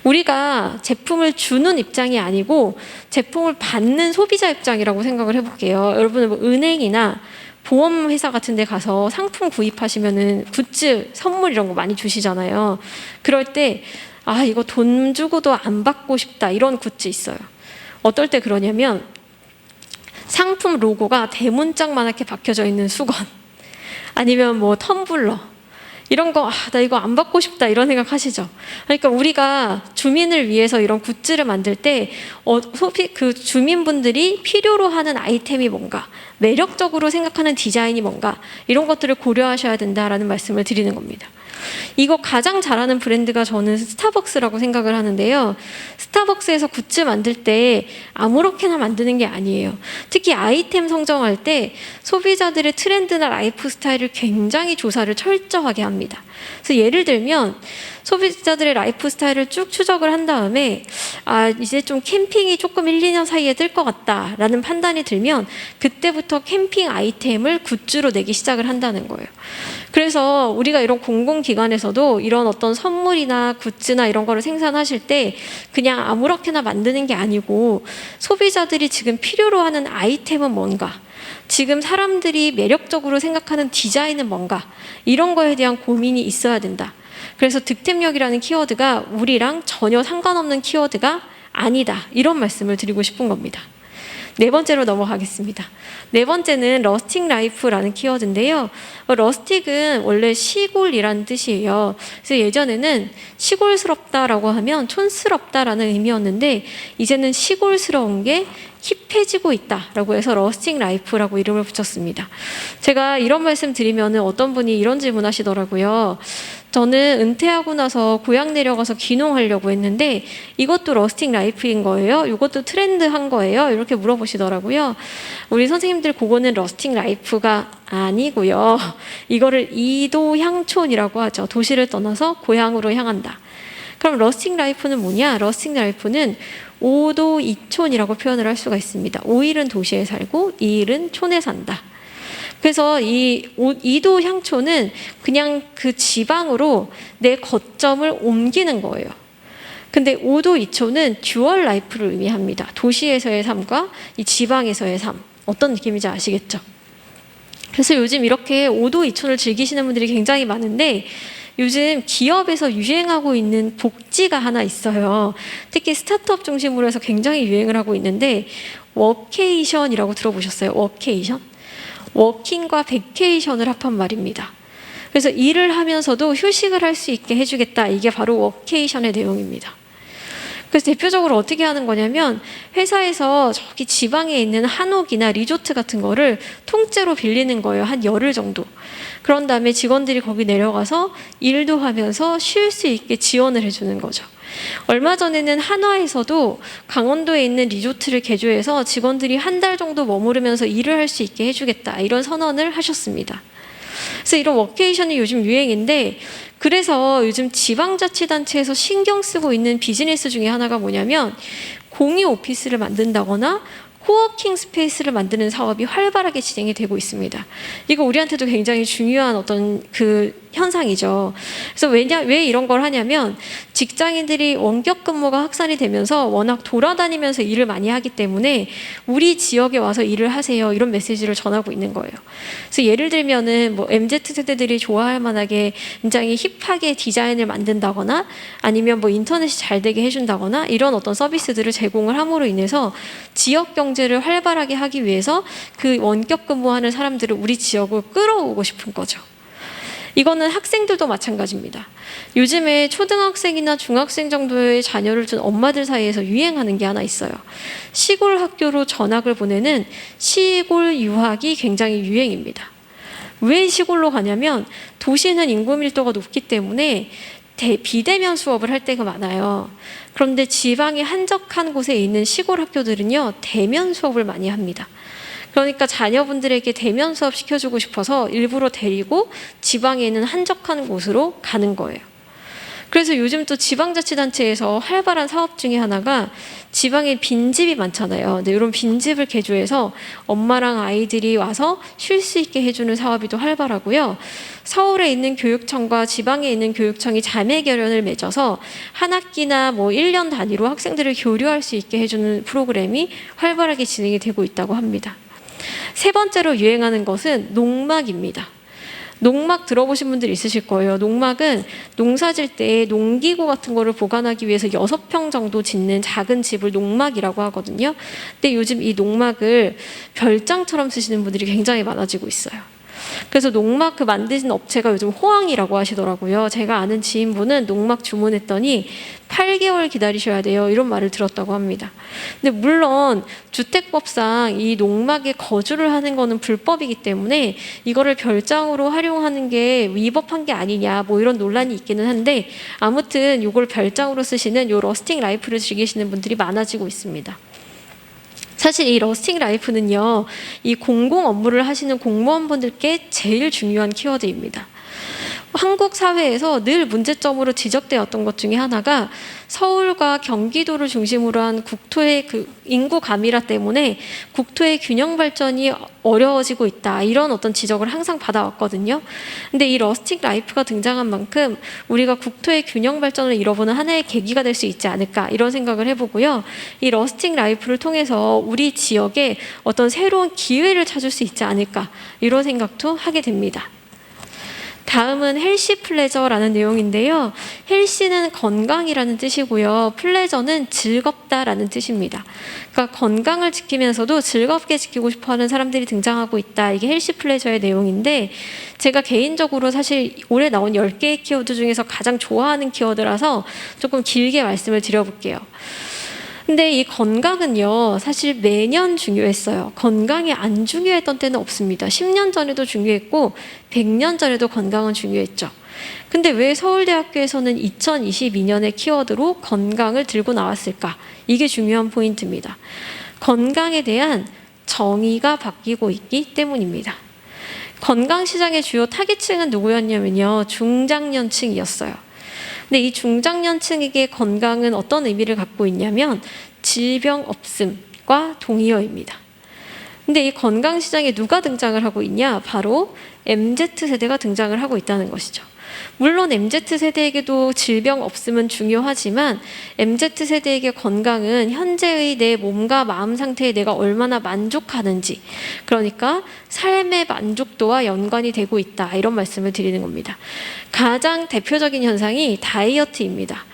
우리가 제품을 주는 입장이 아니고 제품을 받는 소비자 입장이라고 생각을 해볼게요. 여러분은 뭐 은행이나 보험회사 같은 데 가서 상품 구입하시면은 굿즈, 선물 이런 거 많이 주시잖아요. 그럴 때 아, 이거 돈 주고도 안 받고 싶다, 이런 굿즈 있어요. 어떨 때 그러냐면 상품 로고가 대문짝만하게 박혀져 있는 수건, 아니면 뭐 텀블러 이런 거, 나 이거 안 받고 싶다, 이런 생각 하시죠. 그러니까 우리가 주민을 위해서 이런 굿즈를 만들 때 그 주민분들이 필요로 하는 아이템이 뭔가, 매력적으로 생각하는 디자인이 뭔가, 이런 것들을 고려하셔야 된다라는 말씀을 드리는 겁니다. 이거 가장 잘하는 브랜드가 저는 스타벅스라고 생각을 하는데요. 스타벅스에서 굿즈 만들 때 아무렇게나 만드는 게 아니에요. 특히 아이템 선정할 때 소비자들의 트렌드나 라이프 스타일을 굉장히 조사를 철저하게 합니다. 그래서 예를 들면 소비자들의 라이프 스타일을 쭉 추적을 한 다음에 아, 이제 좀 캠핑이 조금 1, 2년 사이에 뜰 것 같다라는 판단이 들면 그때부터 캠핑 아이템을 굿즈로 내기 시작을 한다는 거예요. 그래서 우리가 이런 공공기관에서도 이런 어떤 선물이나 굿즈나 이런 거를 생산하실 때 그냥 아무렇게나 만드는 게 아니고 소비자들이 지금 필요로 하는 아이템은 뭔가, 지금 사람들이 매력적으로 생각하는 디자인은 뭔가, 이런 거에 대한 고민이 있어야 된다. 그래서 득템력이라는 키워드가 우리랑 전혀 상관없는 키워드가 아니다, 이런 말씀을 드리고 싶은 겁니다. 네 번째로 넘어가겠습니다. 네 번째는 러스틱 라이프라는 키워드인데요. 러스틱은 원래 시골이라는 뜻이에요. 그래서 예전에는 시골스럽다라고 하면 촌스럽다라는 의미였는데 이제는 시골스러운 게 힙해지고 있다라고 해서 러스틱 라이프라고 이름을 붙였습니다. 제가 이런 말씀 드리면 어떤 분이 이런 질문 하시더라고요. 저는 은퇴하고 나서 고향 내려가서 귀농하려고 했는데 이것도 러스틱 라이프인 거예요? 이것도 트렌드한 거예요? 이렇게 물어보시더라고요. 우리 선생님들 그거는 러스틱 라이프가 아니고요. 이거를 이도향촌이라고 하죠. 도시를 떠나서 고향으로 향한다. 그럼 러스틱 라이프는 뭐냐? 러스틱 라이프는 오도이촌이라고 표현을 할 수가 있습니다. 5일은 도시에 살고 2일은 촌에 산다. 그래서 이 이도 향초는 그냥 그 지방으로 내 거점을 옮기는 거예요. 근데 5도 2초는 듀얼 라이프를 의미합니다. 도시에서의 삶과 이 지방에서의 삶. 어떤 느낌인지 아시겠죠? 그래서 요즘 이렇게 5도 2촌을 즐기시는 분들이 굉장히 많은데 요즘 기업에서 유행하고 있는 복지가 하나 있어요. 특히 스타트업 중심으로 해서 굉장히 유행을 하고 있는데 워케이션이라고 들어보셨어요? 워케이션? 워킹과 베케이션을 합한 말입니다. 그래서 일을 하면서도 휴식을 할 수 있게 해주겠다. 이게 바로 워케이션의 내용입니다. 그래서 대표적으로 어떻게 하는 거냐면 회사에서 저기 지방에 있는 한옥이나 리조트 같은 거를 통째로 빌리는 거예요. 한 열흘 정도. 그런 다음에 직원들이 거기 내려가서 일도 하면서 쉴 수 있게 지원을 해주는 거죠. 얼마 전에는 한화에서도 강원도에 있는 리조트를 개조해서 직원들이 한 달 정도 머무르면서 일을 할 수 있게 해주겠다, 이런 선언을 하셨습니다. 그래서 이런 워케이션이 요즘 유행인데, 그래서 요즘 지방자치단체에서 신경 쓰고 있는 비즈니스 중에 하나가 뭐냐면 공유 오피스를 만든다거나 코워킹 스페이스를 만드는 사업이 활발하게 진행이 되고 있습니다. 이거 우리한테도 굉장히 중요한 어떤 그 현상이죠. 그래서 왜 이런 걸 하냐면 직장인들이 원격 근무가 확산이 되면서 워낙 돌아다니면서 일을 많이 하기 때문에 우리 지역에 와서 일을 하세요, 이런 메시지를 전하고 있는 거예요. 그래서 예를 들면은 뭐 MZ 세대들이 좋아할 만하게 굉장히 힙하게 디자인을 만든다거나 아니면 뭐 인터넷이 잘 되게 해준다거나 이런 어떤 서비스들을 제공을 함으로 인해서 지역 경제를 활발하게 하기 위해서 그 원격 근무하는 사람들을 우리 지역으로 끌어오고 싶은 거죠. 이거는 학생들도 마찬가지입니다. 요즘에 초등학생이나 중학생 정도의 자녀를 둔 엄마들 사이에서 유행하는 게 하나 있어요. 시골 학교로 전학을 보내는 시골 유학이 굉장히 유행입니다. 왜 시골로 가냐면 도시는 인구 밀도가 높기 때문에 비대면 수업을 할 때가 많아요. 그런데 지방의 한적한 곳에 있는 시골 학교들은요, 대면 수업을 많이 합니다. 그러니까 자녀분들에게 대면 수업 시켜주고 싶어서 일부러 데리고 지방에 있는 한적한 곳으로 가는 거예요. 그래서 요즘 또 지방자치단체에서 활발한 사업 중에 하나가 지방에 빈집이 많잖아요. 근데 이런 빈집을 개조해서 엄마랑 아이들이 와서 쉴 수 있게 해주는 사업이 또 활발하고요. 서울에 있는 교육청과 지방에 있는 교육청이 자매 결연을 맺어서 한 학기나 뭐 1년 단위로 학생들을 교류할 수 있게 해주는 프로그램이 활발하게 진행이 되고 있다고 합니다. 세 번째로 유행하는 것은 농막입니다. 농막 들어보신 분들 있으실 거예요. 농막은 농사 질 때 농기구 같은 거를 보관하기 위해서 6평 정도 짓는 작은 집을 농막이라고 하거든요. 근데 요즘 이 농막을 별장처럼 쓰시는 분들이 굉장히 많아지고 있어요. 그래서 농막 만드신 업체가 요즘 호황이라고 하시더라고요. 제가 아는 지인분은 농막 주문했더니 8개월 기다리셔야 돼요, 이런 말을 들었다고 합니다. 근데 물론 주택법상 이 농막에 거주를 하는 거는 불법이기 때문에 이거를 별장으로 활용하는 게 위법한 게 아니냐, 뭐 이런 논란이 있기는 한데, 아무튼 이걸 별장으로 쓰시는 요 러스팅 라이프를 즐기시는 분들이 많아지고 있습니다. 사실 이 러스팅 라이프는요, 이 공공 업무를 하시는 공무원분들께 제일 중요한 키워드입니다. 한국 사회에서 늘 문제점으로 지적되었던 것 중에 하나가 서울과 경기도를 중심으로 한 국토의 그 인구 가밀화 때문에 국토의 균형 발전이 어려워지고 있다, 이런 어떤 지적을 항상 받아왔거든요. 근데 이 러스틱 라이프가 등장한 만큼 우리가 국토의 균형 발전을 이뤄보는 하나의 계기가 될 수 있지 않을까, 이런 생각을 해보고요. 이 러스틱 라이프를 통해서 우리 지역에 어떤 새로운 기회를 찾을 수 있지 않을까, 이런 생각도 하게 됩니다. 다음은 헬시 플레저라는 내용인데요. 헬시는 건강이라는 뜻이고요. 플레저는 즐겁다라는 뜻입니다. 그러니까 건강을 지키면서도 즐겁게 지키고 싶어하는 사람들이 등장하고 있다. 이게 헬시 플레저의 내용인데, 제가 개인적으로 사실 올해 나온 10개의 키워드 중에서 가장 좋아하는 키워드라서 조금 길게 말씀을 드려볼게요. 근데 이 건강은요, 사실 매년 중요했어요. 건강이 안 중요했던 때는 없습니다. 10년 전에도 중요했고 100년 전에도 건강은 중요했죠. 근데 왜 서울대학교에서는 2022년의 키워드로 건강을 들고 나왔을까? 이게 중요한 포인트입니다. 건강에 대한 정의가 바뀌고 있기 때문입니다. 건강시장의 주요 타깃층은 누구였냐면요, 중장년층이었어요. 근데 이 중장년층에게 건강은 어떤 의미를 갖고 있냐면 질병 없음과 동의어입니다. 근데 이 건강시장에 누가 등장을 하고 있냐? 바로 MZ세대가 등장을 하고 있다는 것이죠. 물론 MZ세대에게도 질병 없음은 중요하지만 MZ세대에게 건강은 현재의 내 몸과 마음 상태에 내가 얼마나 만족하는지, 그러니까 삶의 만족도와 연관이 되고 있다, 이런 말씀을 드리는 겁니다. 가장 대표적인 현상이 다이어트입니다.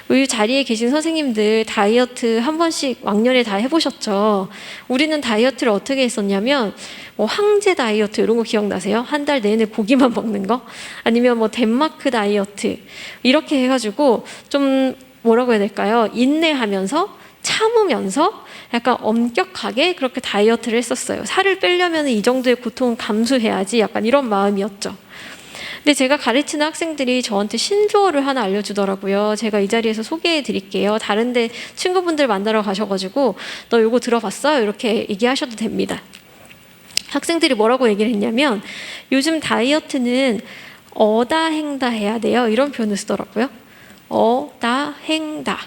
이 자리에 계신 선생님들 다이어트 한 번씩 왕년에 다 해보셨죠? 우리는 다이어트를 어떻게 했었냐면 뭐 황제 다이어트 이런 거 기억나세요? 한 달 내내 고기만 먹는 거? 아니면 뭐 덴마크 다이어트 이렇게 해가지고 좀 뭐라고 해야 될까요? 인내하면서 참으면서 약간 엄격하게 그렇게 다이어트를 했었어요. 살을 빼려면 이 정도의 고통은 감수해야지, 약간 이런 마음이었죠. 근데 제가 가르치는 학생들이 저한테 신조어를 하나 알려주더라고요. 제가 이 자리에서 소개해 드릴게요. 다른데 친구분들 만나러 가셔가지고 너 이거 들어봤어? 이렇게 얘기하셔도 됩니다. 학생들이 뭐라고 얘기를 했냐면 요즘 다이어트는 어다 행다 해야 돼요. 이런 표현을 쓰더라고요. 어다 행다.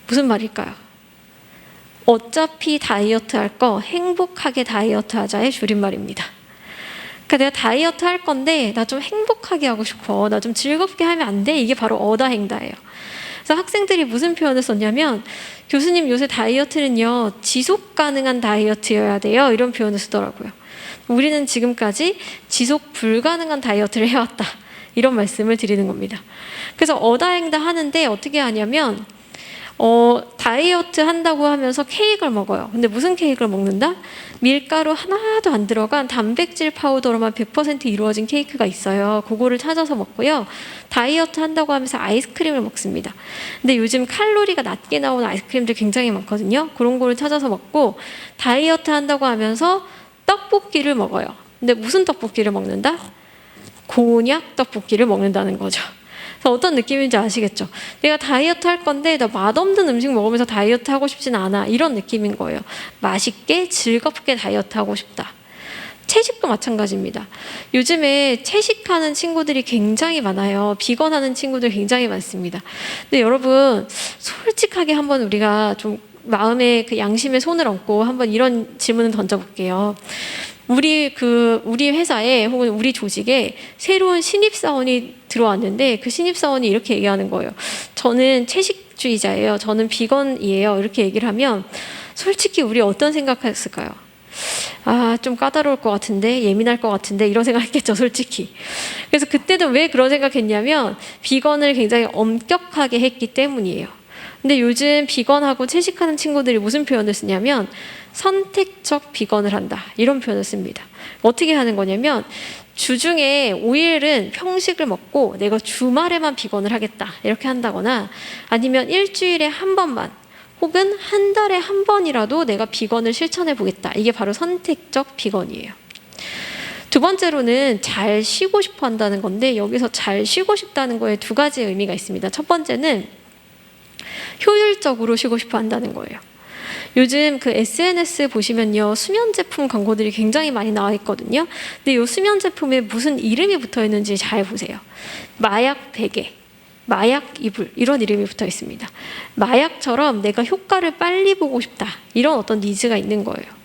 무슨 말일까요? 어차피 다이어트 할 거 행복하게 다이어트 하자의 줄임말입니다. 그러니까 내가 다이어트 할 건데 나 좀 행복하게 하고 싶어. 나 좀 즐겁게 하면 안 돼? 이게 바로 어다 행다예요. 그래서 학생들이 무슨 표현을 썼냐면 교수님 요새 다이어트는요 지속 가능한 다이어트여야 돼요. 이런 표현을 쓰더라고요. 우리는 지금까지 지속 불가능한 다이어트를 해왔다. 이런 말씀을 드리는 겁니다. 그래서 어다 행다 하는데 어떻게 하냐면 다이어트 한다고 하면서 케이크를 먹어요. 근데 무슨 케이크를 먹는다? 밀가루 하나도 안 들어간 단백질 파우더로만 100% 이루어진 케이크가 있어요. 그거를 찾아서 먹고요. 다이어트 한다고 하면서 아이스크림을 먹습니다. 근데 요즘 칼로리가 낮게 나오는 아이스크림들 굉장히 많거든요. 그런 거를 찾아서 먹고 다이어트 한다고 하면서 떡볶이를 먹어요. 근데 무슨 떡볶이를 먹는다? 곤약 떡볶이를 먹는다는 거죠. 그래서 어떤 느낌인지 아시겠죠? 내가 다이어트 할 건데 나 맛없는 음식 먹으면서 다이어트 하고 싶진 않아. 이런 느낌인 거예요. 맛있게 즐겁게 다이어트 하고 싶다. 채식도 마찬가지입니다. 요즘에 채식하는 친구들이 굉장히 많아요. 비건하는 친구들 굉장히 많습니다. 근데 여러분 솔직하게 한번 우리가 좀 마음에 그 양심에 손을 얹고 한번 이런 질문을 던져볼게요. 우리 회사에 혹은 우리 조직에 새로운 신입사원이 들어왔는데 그 신입사원이 이렇게 얘기하는 거예요. 저는 채식주의자예요. 저는 비건이에요. 이렇게 얘기를 하면 솔직히 우리 어떤 생각했을까요? 아, 좀 까다로울 것 같은데, 예민할 것 같은데 이런 생각했겠죠, 솔직히. 그래서 그때도 왜 그런 생각했냐면 비건을 굉장히 엄격하게 했기 때문이에요. 근데 요즘 비건하고 채식하는 친구들이 무슨 표현을 쓰냐면 선택적 비건을 한다. 이런 표현을 씁니다. 어떻게 하는 거냐면 주중에 5일은 평식을 먹고 내가 주말에만 비건을 하겠다. 이렇게 한다거나 아니면 일주일에 한 번만 혹은 한 달에 한 번이라도 내가 비건을 실천해 보겠다. 이게 바로 선택적 비건이에요. 두 번째로는 잘 쉬고 싶어 한다는 건데 여기서 잘 쉬고 싶다는 거에 두 가지 의미가 있습니다. 첫 번째는 효율적으로 쉬고 싶어 한다는 거예요. 요즘 그 SNS 보시면요 수면 제품 광고들이 굉장히 많이 나와 있거든요. 근데 이 수면 제품에 무슨 이름이 붙어 있는지 잘 보세요. 마약 베개, 마약 이불 이런 이름이 붙어 있습니다. 마약처럼 내가 효과를 빨리 보고 싶다 이런 어떤 니즈가 있는 거예요.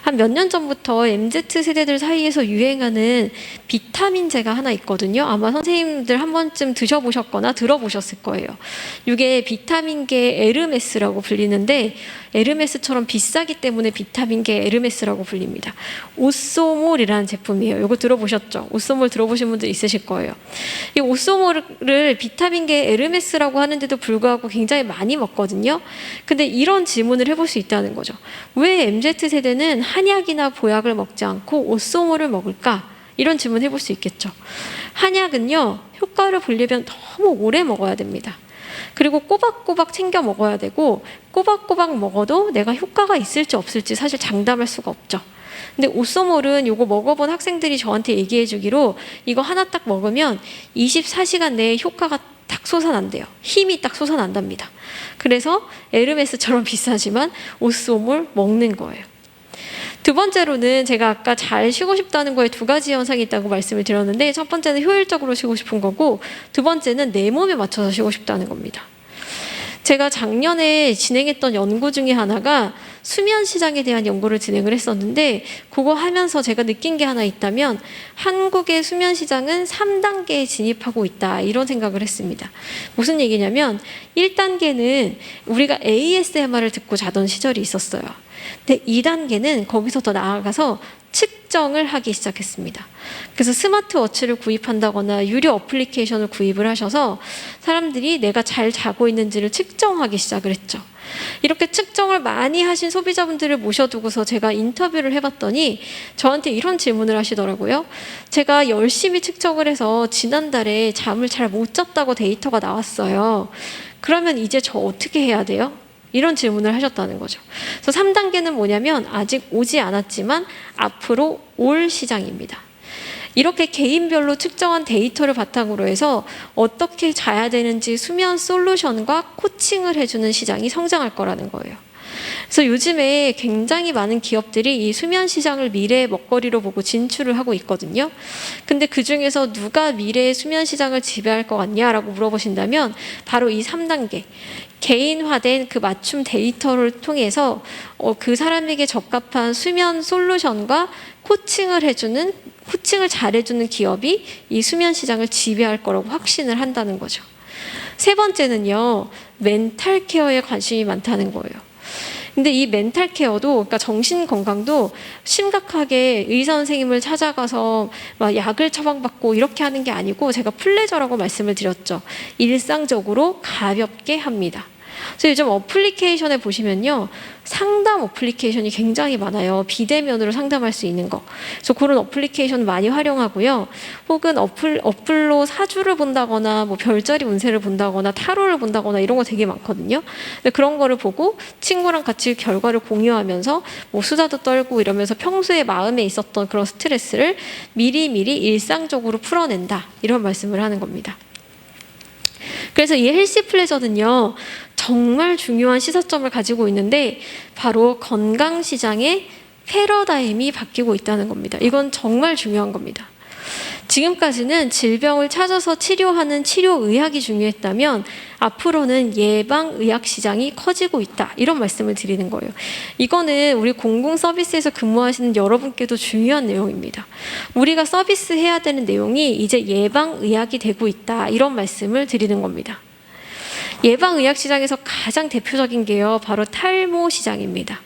한 몇 년 전부터 MZ세대들 사이에서 유행하는 비타민제가 하나 있거든요. 아마 선생님들 한 번쯤 드셔보셨거나 들어보셨을 거예요. 이게 비타민계 에르메스라고 불리는데 에르메스처럼 비싸기 때문에 비타민계 에르메스라고 불립니다. 오쏘몰이라는 제품이에요. 이거 들어보셨죠? 오쏘몰 들어보신 분들 있으실 거예요. 이 오쏘몰을 비타민계 에르메스라고 하는데도 불구하고 굉장히 많이 먹거든요. 근데 이런 질문을 해볼 수 있다는 거죠. 왜 MZ세대는 한약이나 보약을 먹지 않고 오쏘몰을 먹을까? 이런 질문 해볼 수 있겠죠. 한약은요, 효과를 보려면 너무 오래 먹어야 됩니다. 그리고 꼬박꼬박 챙겨 먹어야 되고 꼬박꼬박 먹어도 내가 효과가 있을지 없을지 사실 장담할 수가 없죠. 근데 오쏘몰은 이거 먹어본 학생들이 저한테 얘기해 주기로 이거 하나 딱 먹으면 24시간 내에 효과가 딱 솟아난대요. 힘이 딱 솟아난답니다. 그래서 에르메스처럼 비싸지만 오쏘몰 먹는 거예요. 두 번째로는 제가 아까 잘 쉬고 싶다는 거에 두 가지 현상이 있다고 말씀을 드렸는데 첫 번째는 효율적으로 쉬고 싶은 거고 두 번째는 내 몸에 맞춰서 쉬고 싶다는 겁니다. 제가 작년에 진행했던 연구 중에 하나가 수면 시장에 대한 연구를 진행을 했었는데 그거 하면서 제가 느낀 게 하나 있다면 한국의 수면 시장은 3단계에 진입하고 있다 이런 생각을 했습니다. 무슨 얘기냐면 1단계는 우리가 ASMR을 듣고 자던 시절이 있었어요. 근데 2단계는 거기서 더 나아가서 측정을 하기 시작했습니다. 그래서 스마트워치를 구입한다거나 유료 어플리케이션을 구입을 하셔서 사람들이 내가 잘 자고 있는지를 측정하기 시작을 했죠. 이렇게 측정을 많이 하신 소비자분들을 모셔두고서 제가 인터뷰를 해봤더니 저한테 이런 질문을 하시더라고요. 제가 열심히 측정을 해서 지난달에 잠을 잘 못 잤다고 데이터가 나왔어요. 그러면 이제 저 어떻게 해야 돼요? 이런 질문을 하셨다는 거죠. 그래서 3단계는 뭐냐면 아직 오지 않았지만 앞으로 올 시장입니다. 이렇게 개인별로 측정한 데이터를 바탕으로 해서 어떻게 자야 되는지 수면 솔루션과 코칭을 해주는 시장이 성장할 거라는 거예요. 그래서 요즘에 굉장히 많은 기업들이 이 수면 시장을 미래의 먹거리로 보고 진출을 하고 있거든요. 근데 그 중에서 누가 미래의 수면 시장을 지배할 것 같냐라고 물어보신다면 바로 이 3단계. 개인화된 그 맞춤 데이터를 통해서 그 사람에게 적합한 수면 솔루션과 코칭을 잘해주는 기업이 이 수면 시장을 지배할 거라고 확신을 한다는 거죠. 세 번째는요, 멘탈 케어에 관심이 많다는 거예요. 근데 이 멘탈 케어도, 그러니까 정신 건강도 심각하게 의사 선생님을 찾아가서 막 약을 처방받고 이렇게 하는 게 아니고, 제가 플레저라고 말씀을 드렸죠. 일상적으로 가볍게 합니다. 그래서 요즘 어플리케이션에 보시면요, 상담 어플리케이션이 굉장히 많아요. 비대면으로 상담할 수 있는 거. 그래서 그런 어플리케이션 많이 활용하고요. 혹은 어플로 사주를 본다거나 뭐 별자리 운세를 본다거나 타로를 본다거나 이런 거 되게 많거든요. 근데 그런 거를 보고 친구랑 같이 결과를 공유하면서 뭐 수다도 떨고 이러면서 평소에 마음에 있었던 그런 스트레스를 미리미리 일상적으로 풀어낸다, 이런 말씀을 하는 겁니다. 그래서 이 헬시 플레저는요, 정말 중요한 시사점을 가지고 있는데 바로 건강 시장의 패러다임이 바뀌고 있다는 겁니다. 이건 정말 중요한 겁니다. 지금까지는 질병을 찾아서 치료하는 치료의학이 중요했다면 앞으로는 예방의학 시장이 커지고 있다, 이런 말씀을 드리는 거예요. 이거는 우리 공공 서비스에서 근무하시는 여러분께도 중요한 내용입니다. 우리가 서비스해야 되는 내용이 이제 예방의학이 되고 있다, 이런 말씀을 드리는 겁니다. 예방의학 시장에서 가장 대표적인 게요, 바로 탈모 시장입니다.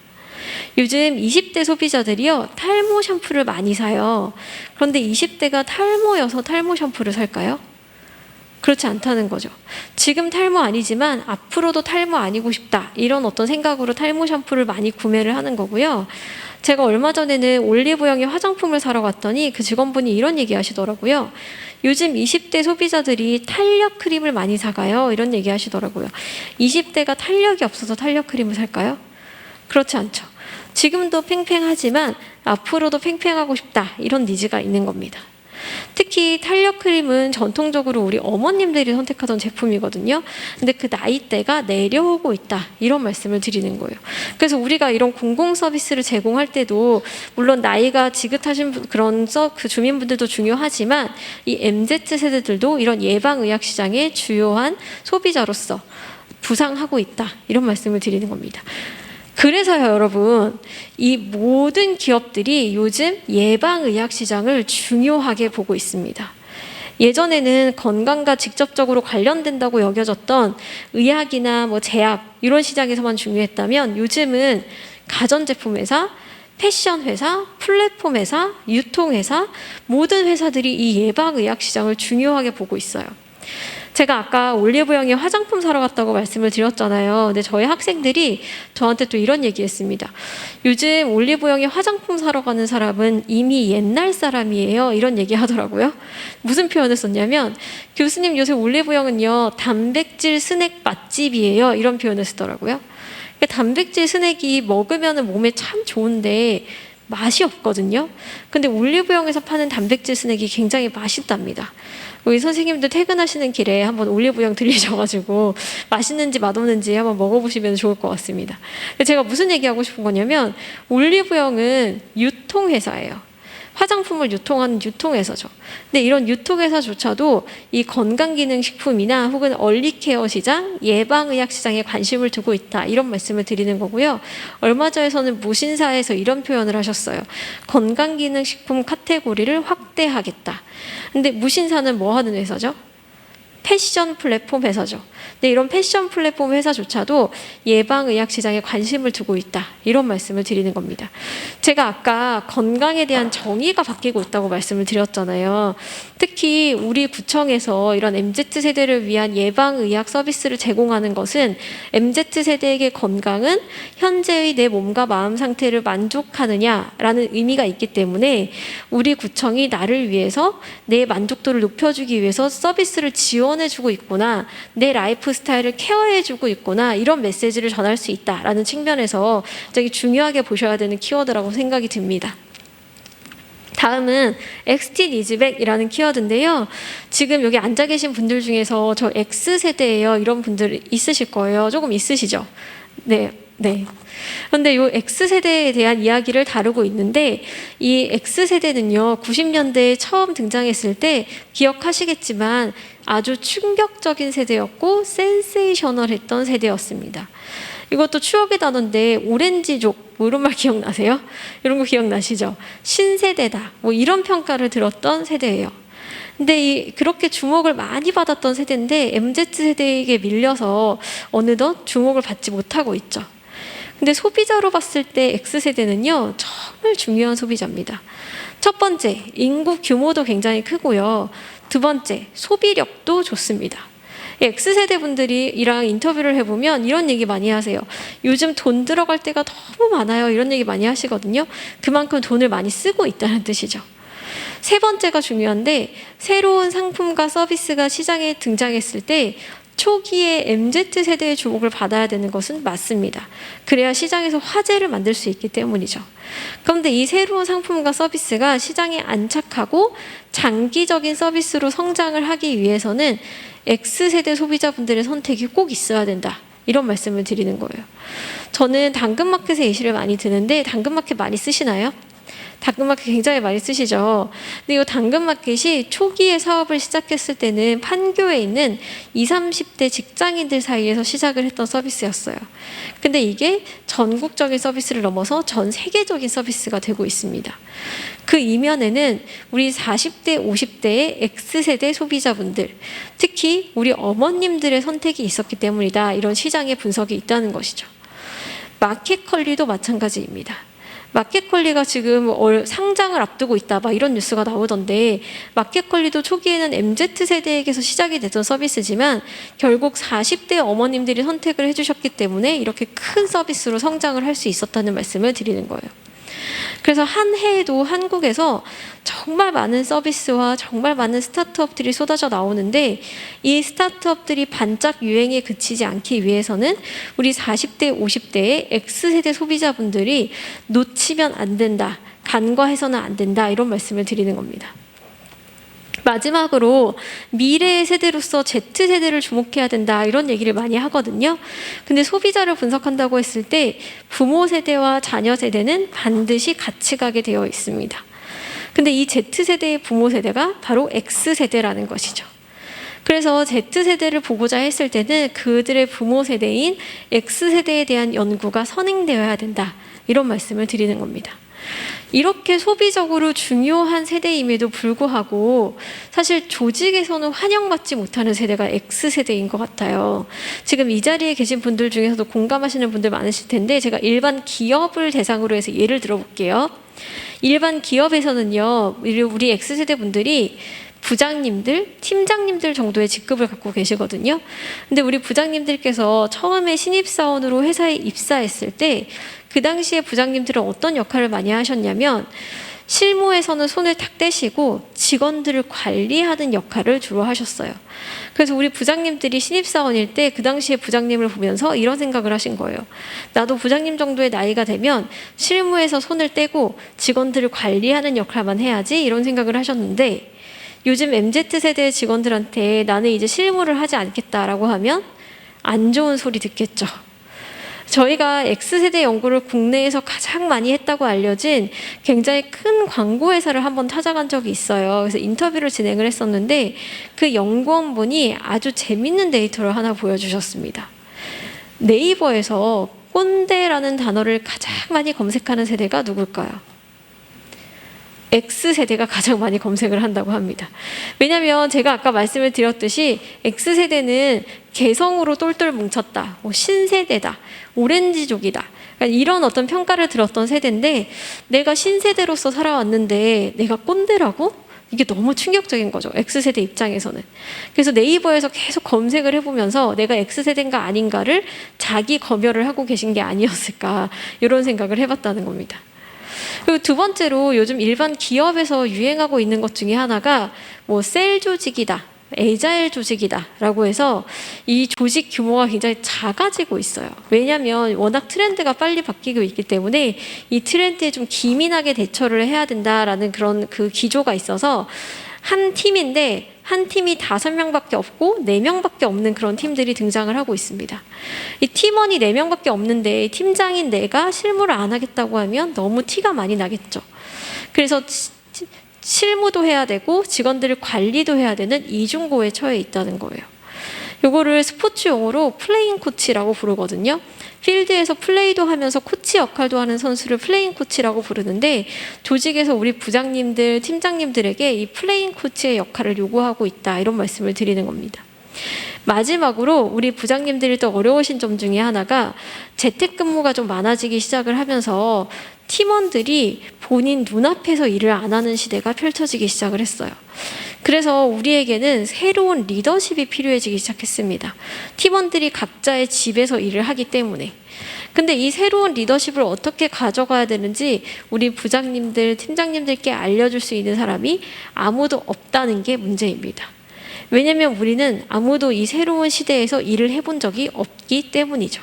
요즘 20대 소비자들이요, 탈모 샴푸를 많이 사요. 그런데 20대가 탈모여서 탈모 샴푸를 살까요? 그렇지 않다는 거죠. 지금 탈모 아니지만 앞으로도 탈모 아니고 싶다, 이런 어떤 생각으로 탈모 샴푸를 많이 구매를 하는 거고요. 제가 얼마 전에는 올리브영에 화장품을 사러 갔더니 그 직원분이 이런 얘기 하시더라고요. 요즘 20대 소비자들이 탄력 크림을 많이 사가요, 이런 얘기 하시더라고요. 20대가 탄력이 없어서 탄력 크림을 살까요? 그렇지 않죠. 지금도 팽팽하지만 앞으로도 팽팽하고 싶다, 이런 니즈가 있는 겁니다. 특히 탄력 크림은 전통적으로 우리 어머님들이 선택하던 제품이거든요. 근데 그 나이대가 내려오고 있다, 이런 말씀을 드리는 거예요. 그래서 우리가 이런 공공 서비스를 제공할 때도 물론 나이가 지긋하신 그런 그 주민분들도 중요하지만 이 MZ 세대들도 이런 예방의학 시장의 주요한 소비자로서 부상하고 있다, 이런 말씀을 드리는 겁니다. 그래서요, 여러분, 이 모든 기업들이 요즘 예방의학 시장을 중요하게 보고 있습니다. 예전에는 건강과 직접적으로 관련된다고 여겨졌던 의학이나 뭐 제약 이런 시장에서만 중요했다면 요즘은 가전제품 회사, 패션 회사, 플랫폼 회사, 유통 회사, 모든 회사들이 이 예방의학 시장을 중요하게 보고 있어요. 제가 아까 올리브영에 화장품 사러 갔다고 말씀을 드렸잖아요. 근데 저희 학생들이 저한테 또 이런 얘기했습니다. 요즘 올리브영에 화장품 사러 가는 사람은 이미 옛날 사람이에요, 이런 얘기 하더라고요. 무슨 표현을 썼냐면, 교수님 요새 올리브영은요, 단백질 스낵 맛집이에요, 이런 표현을 쓰더라고요. 그러니까 단백질 스낵이 먹으면 몸에 참 좋은데 맛이 없거든요. 근데 올리브영에서 파는 단백질 스낵이 굉장히 맛있답니다. 우리 선생님들 퇴근하시는 길에 한번 올리브영 들리셔가지고 맛있는지 맛없는지 한번 먹어보시면 좋을 것 같습니다. 제가 무슨 얘기하고 싶은 거냐면, 올리브영은 유통회사예요. 화장품을 유통하는 유통회사죠. 근데 이런 유통회사조차도 이 건강기능식품이나 혹은 얼리케어 시장, 예방의학 시장에 관심을 두고 있다, 이런 말씀을 드리는 거고요. 얼마 전에서는 무신사에서 이런 표현을 하셨어요. 건강기능식품 카테고리를 확대하겠다. 근데 무신사는 뭐 하는 회사죠? 패션 플랫폼 회사죠. 근데 이런 패션 플랫폼 회사조차도 예방의학 시장에 관심을 두고 있다, 이런 말씀을 드리는 겁니다. 제가 아까 건강에 대한 정의가 바뀌고 있다고 말씀을 드렸잖아요. 특히 우리 구청에서 이런 MZ세대를 위한 예방의학 서비스를 제공하는 것은 MZ세대에게 건강은 현재의 내 몸과 마음 상태를 만족하느냐라는 의미가 있기 때문에 우리 구청이 나를 위해서 내 만족도를 높여주기 위해서 서비스를 지원 지원해주고 있구나, 내 라이프 스타일을 케어해주고 있구나, 이런 메시지를 전할 수 있다라는 측면에서 굉장히 중요하게 보셔야 되는 키워드라고 생각이 듭니다. 다음은 XT 니즈백이라는 키워드인데요. 지금 여기 앉아 계신 분들 중에서 저 X세대예요, 이런 분들 있으실 거예요. 조금 있으시죠? 네. 그런데 이 X세대에 대한 이야기를 다루고 있는데, 이 X세대는요, 90년대에 처음 등장했을 때 기억하시겠지만 아주 충격적인 세대였고 센세이셔널했던 세대였습니다. 이것도 추억의 단어인데, 오렌지족, 뭐 이런 말 기억나세요? 이런 거 기억나시죠? 신세대다, 뭐 이런 평가를 들었던 세대예요. 근데 그렇게 주목을 많이 받았던 세대인데 MZ세대에게 밀려서 어느덧 주목을 받지 못하고 있죠. 근데 소비자로 봤을 때 X세대는요, 정말 중요한 소비자입니다. 첫 번째, 인구 규모도 굉장히 크고요. 두 번째, 소비력도 좋습니다. X세대 분들이랑 인터뷰를 해보면 이런 얘기 많이 하세요. 요즘 돈 들어갈 때가 너무 많아요, 이런 얘기 많이 하시거든요. 그만큼 돈을 많이 쓰고 있다는 뜻이죠. 세 번째가 중요한데, 새로운 상품과 서비스가 시장에 등장했을 때 초기에 MZ세대의 주목을 받아야 되는 것은 맞습니다. 그래야 시장에서 화제를 만들 수 있기 때문이죠. 그런데 이 새로운 상품과 서비스가 시장에 안착하고 장기적인 서비스로 성장을 하기 위해서는 X세대 소비자분들의 선택이 꼭 있어야 된다, 이런 말씀을 드리는 거예요. 저는 당근마켓에 예시를 많이 드는데, 당근마켓 많이 쓰시나요? 당근마켓 굉장히 많이 쓰시죠. 근데 이 당근마켓이 초기에 사업을 시작했을 때는 판교에 있는 20, 30대 직장인들 사이에서 시작을 했던 서비스였어요. 근데 이게 전국적인 서비스를 넘어서 전 세계적인 서비스가 되고 있습니다. 그 이면에는 우리 40대, 50대의 X세대 소비자분들, 특히 우리 어머님들의 선택이 있었기 때문이다, 이런 시장의 분석이 있다는 것이죠. 마켓컬리도 마찬가지입니다. 마켓컬리가 지금 상장을 앞두고 있다, 막 이런 뉴스가 나오던데, 마켓컬리도 초기에는 MZ세대에게서 시작이 됐던 서비스지만 결국 40대 어머님들이 선택을 해주셨기 때문에 이렇게 큰 서비스로 성장을 할 수 있었다는 말씀을 드리는 거예요. 그래서 한 해에도 한국에서 정말 많은 서비스와 정말 많은 스타트업들이 쏟아져 나오는데, 이 스타트업들이 반짝 유행에 그치지 않기 위해서는 우리 40대, 50대의 X세대 소비자분들이 놓치면 안 된다, 간과해서는 안 된다, 이런 말씀을 드리는 겁니다. 마지막으로 미래의 세대로서 Z세대를 주목해야 된다, 이런 얘기를 많이 하거든요. 근데 소비자를 분석한다고 했을 때 부모 세대와 자녀 세대는 반드시 같이 가게 되어 있습니다. 근데 이 Z세대의 부모 세대가 바로 X세대라는 것이죠. 그래서 Z세대를 보고자 했을 때는 그들의 부모 세대인 X세대에 대한 연구가 선행되어야 된다, 이런 말씀을 드리는 겁니다. 이렇게 소비적으로 중요한 세대임에도 불구하고 사실 조직에서는 환영받지 못하는 세대가 X세대인 것 같아요. 지금 이 자리에 계신 분들 중에서도 공감하시는 분들 많으실 텐데, 제가 일반 기업을 대상으로 해서 예를 들어볼게요. 일반 기업에서는요, 우리 X세대 분들이 부장님들, 팀장님들 정도의 직급을 갖고 계시거든요. 근데 우리 부장님들께서 처음에 신입사원으로 회사에 입사했을 때 그 당시에 부장님들은 어떤 역할을 많이 하셨냐면, 실무에서는 손을 탁 떼시고 직원들을 관리하는 역할을 주로 하셨어요. 그래서 우리 부장님들이 신입사원일 때 그 당시에 부장님을 보면서 이런 생각을 하신 거예요. 나도 부장님 정도의 나이가 되면 실무에서 손을 떼고 직원들을 관리하는 역할만 해야지, 이런 생각을 하셨는데, 요즘 MZ세대 직원들한테 나는 이제 실무를 하지 않겠다라고 하면 안 좋은 소리 듣겠죠. 저희가 X세대 연구를 국내에서 가장 많이 했다고 알려진 굉장히 큰 광고회사를 한번 찾아간 적이 있어요. 그래서 인터뷰를 진행을 했었는데 그 연구원분이 아주 재밌는 데이터를 하나 보여주셨습니다. 네이버에서 꼰대라는 단어를 가장 많이 검색하는 세대가 누굴까요? X세대가 가장 많이 검색을 한다고 합니다. 왜냐하면 제가 아까 말씀을 드렸듯이 X세대는 개성으로 똘똘 뭉쳤다, 신세대다, 오렌지족이다, 그러니까 이런 어떤 평가를 들었던 세대인데, 내가 신세대로서 살아왔는데 내가 꼰대라고? 이게 너무 충격적인 거죠, X세대 입장에서는. 그래서 네이버에서 계속 검색을 해보면서 내가 X세대인가 아닌가를 자기 검열을 하고 계신 게 아니었을까, 이런 생각을 해봤다는 겁니다. 그리고 두 번째로 요즘 일반 기업에서 유행하고 있는 것 중에 하나가 셀 조직이다, 에자일 조직이다라고 해서 이 조직 규모가 굉장히 작아지고 있어요. 왜냐하면 워낙 트렌드가 빨리 바뀌고 있기 때문에 이 트렌드에 좀 기민하게 대처를 해야 된다라는 그런 그 기조가 있어서 한 팀인데 한 팀이 5명밖에 없고 4명밖에 없는 그런 팀들이 등장을 하고 있습니다. 이 팀원이 4명밖에 없는데 팀장인 내가 실무를 안 하겠다고 하면 너무 티가 많이 나겠죠. 그래서 실무도 해야 되고 직원들을 관리도 해야 되는 이중고에 처해 있다는 거예요. 요거를 스포츠 용어로 플레잉 코치라고 부르거든요. 필드에서 플레이도 하면서 코치 역할도 하는 선수를 플레잉 코치라고 부르는데 조직에서 우리 부장님들, 팀장님들에게 이 플레잉 코치의 역할을 요구하고 있다 이런 말씀을 드리는 겁니다. 마지막으로 우리 부장님들이 또 어려우신 점 중에 하나가 재택근무가 좀 많아지기 시작을 하면서 팀원들이 본인 눈앞에서 일을 안 하는 시대가 펼쳐지기 시작을 했어요. 그래서 우리에게는 새로운 리더십이 필요해지기 시작했습니다. 팀원들이 각자의 집에서 일을 하기 때문에. 근데 이 새로운 리더십을 어떻게 가져가야 되는지 우리 부장님들, 팀장님들께 알려줄 수 있는 사람이 아무도 없다는 게 문제입니다. 왜냐하면 우리는 아무도 이 새로운 시대에서 일을 해본 적이 없기 때문이죠.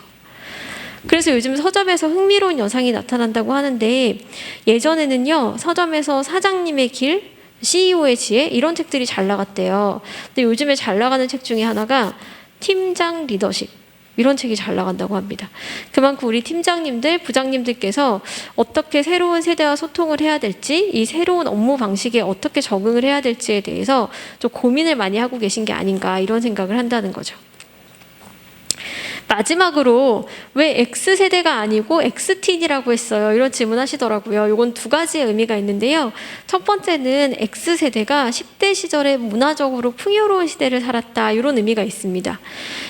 그래서 요즘 서점에서 흥미로운 현상이 나타난다고 하는데 예전에는요 서점에서 사장님의 길, CEO의 지혜 이런 책들이 잘 나갔대요. 근데 요즘에 잘 나가는 책 중에 하나가 팀장 리더십 이런 책이 잘 나간다고 합니다. 그만큼 우리 팀장님들, 부장님들께서 어떻게 새로운 세대와 소통을 해야 될지 이 새로운 업무 방식에 어떻게 적응을 해야 될지에 대해서 좀 고민을 많이 하고 계신 게 아닌가 이런 생각을 한다는 거죠. 마지막으로 왜 X세대가 아니고 X틴이라고 했어요? 이런 질문 하시더라고요. 이건 2가지의 의미가 있는데요. 첫 번째는 X세대가 10대 시절에 문화적으로 풍요로운 시대를 살았다 이런 의미가 있습니다.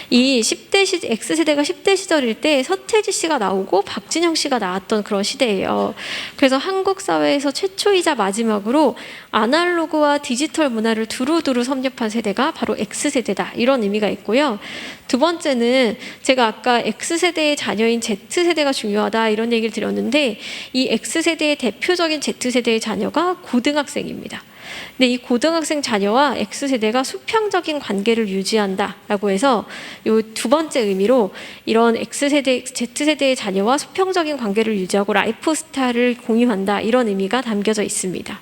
이 X세대가 10대 시절일 때 서태지 씨가 나오고 박진영 씨가 나왔던 그런 시대예요. 그래서 한국 사회에서 최초이자 마지막으로 아날로그와 디지털 문화를 두루두루 섭렵한 세대가 바로 X세대다 이런 의미가 있고요. 두 번째는 제가 아까 X세대의 자녀인 Z세대가 중요하다 이런 얘기를 드렸는데 이 X세대의 대표적인 Z세대의 자녀가 고등학생입니다. 근데 이 고등학생 자녀와 X세대가 수평적인 관계를 유지한다라고 해서 이 2번째 의미로 이런 X세대, Z세대의 자녀와 수평적인 관계를 유지하고 라이프 스타일을 공유한다 이런 의미가 담겨져 있습니다.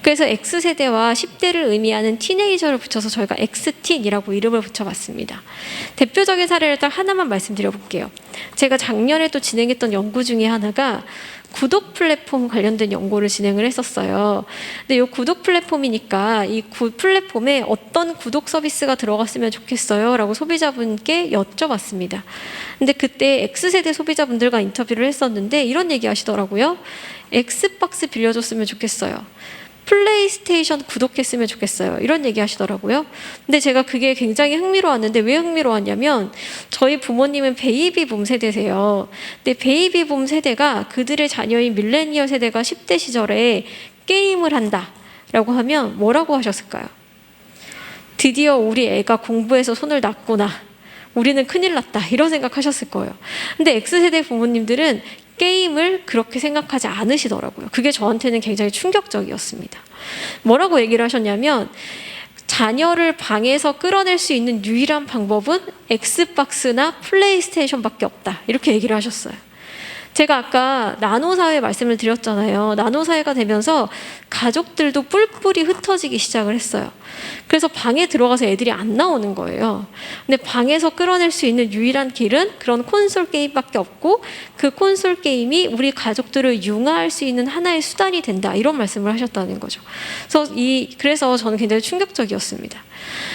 그래서 X세대와 10대를 의미하는 티네이저를 붙여서 저희가 X틴이라고 이름을 붙여봤습니다. 대표적인 사례를 딱 하나만 말씀드려볼게요. 제가 작년에 또 진행했던 연구 중에 하나가 구독 플랫폼 관련된 연구를 진행을 했었어요. 근데 이 구독 플랫폼이니까 이 플랫폼에 어떤 구독 서비스가 들어갔으면 좋겠어요? 라고 소비자분께 여쭤봤습니다. 근데 그때 X세대 소비자분들과 인터뷰를 했었는데 이런 얘기 하시더라고요. 엑스박스 빌려줬으면 좋겠어요. 플레이스테이션 구독했으면 좋겠어요. 이런 얘기 하시더라고요. 근데 제가 그게 굉장히 흥미로웠는데 왜 흥미로웠냐면 저희 부모님은 베이비붐 세대세요. 근데 베이비붐 세대가 그들의 자녀인 밀레니얼 세대가 10대 시절에 게임을 한다라고 하면 뭐라고 하셨을까요? 드디어 우리 애가 공부해서 손을 놨구나. 우리는 큰일 났다. 이런 생각하셨을 거예요. 근데 X세대 부모님들은 게임을 그렇게 생각하지 않으시더라고요. 그게 저한테는 굉장히 충격적이었습니다. 뭐라고 얘기를 하셨냐면 자녀를 방에서 끌어낼 수 있는 유일한 방법은 엑스박스나 플레이스테이션밖에 없다. 이렇게 얘기를 하셨어요. 제가 아까 나노사회 말씀을 드렸잖아요. 나노사회가 되면서 가족들도 뿔뿔이 흩어지기 시작을 했어요. 그래서 방에 들어가서 애들이 안 나오는 거예요. 근데 방에서 끌어낼 수 있는 유일한 길은 그런 콘솔 게임밖에 없고 그 콘솔 게임이 우리 가족들을 융화할 수 있는 하나의 수단이 된다. 이런 말씀을 하셨다는 거죠. 그래서 저는 굉장히 충격적이었습니다.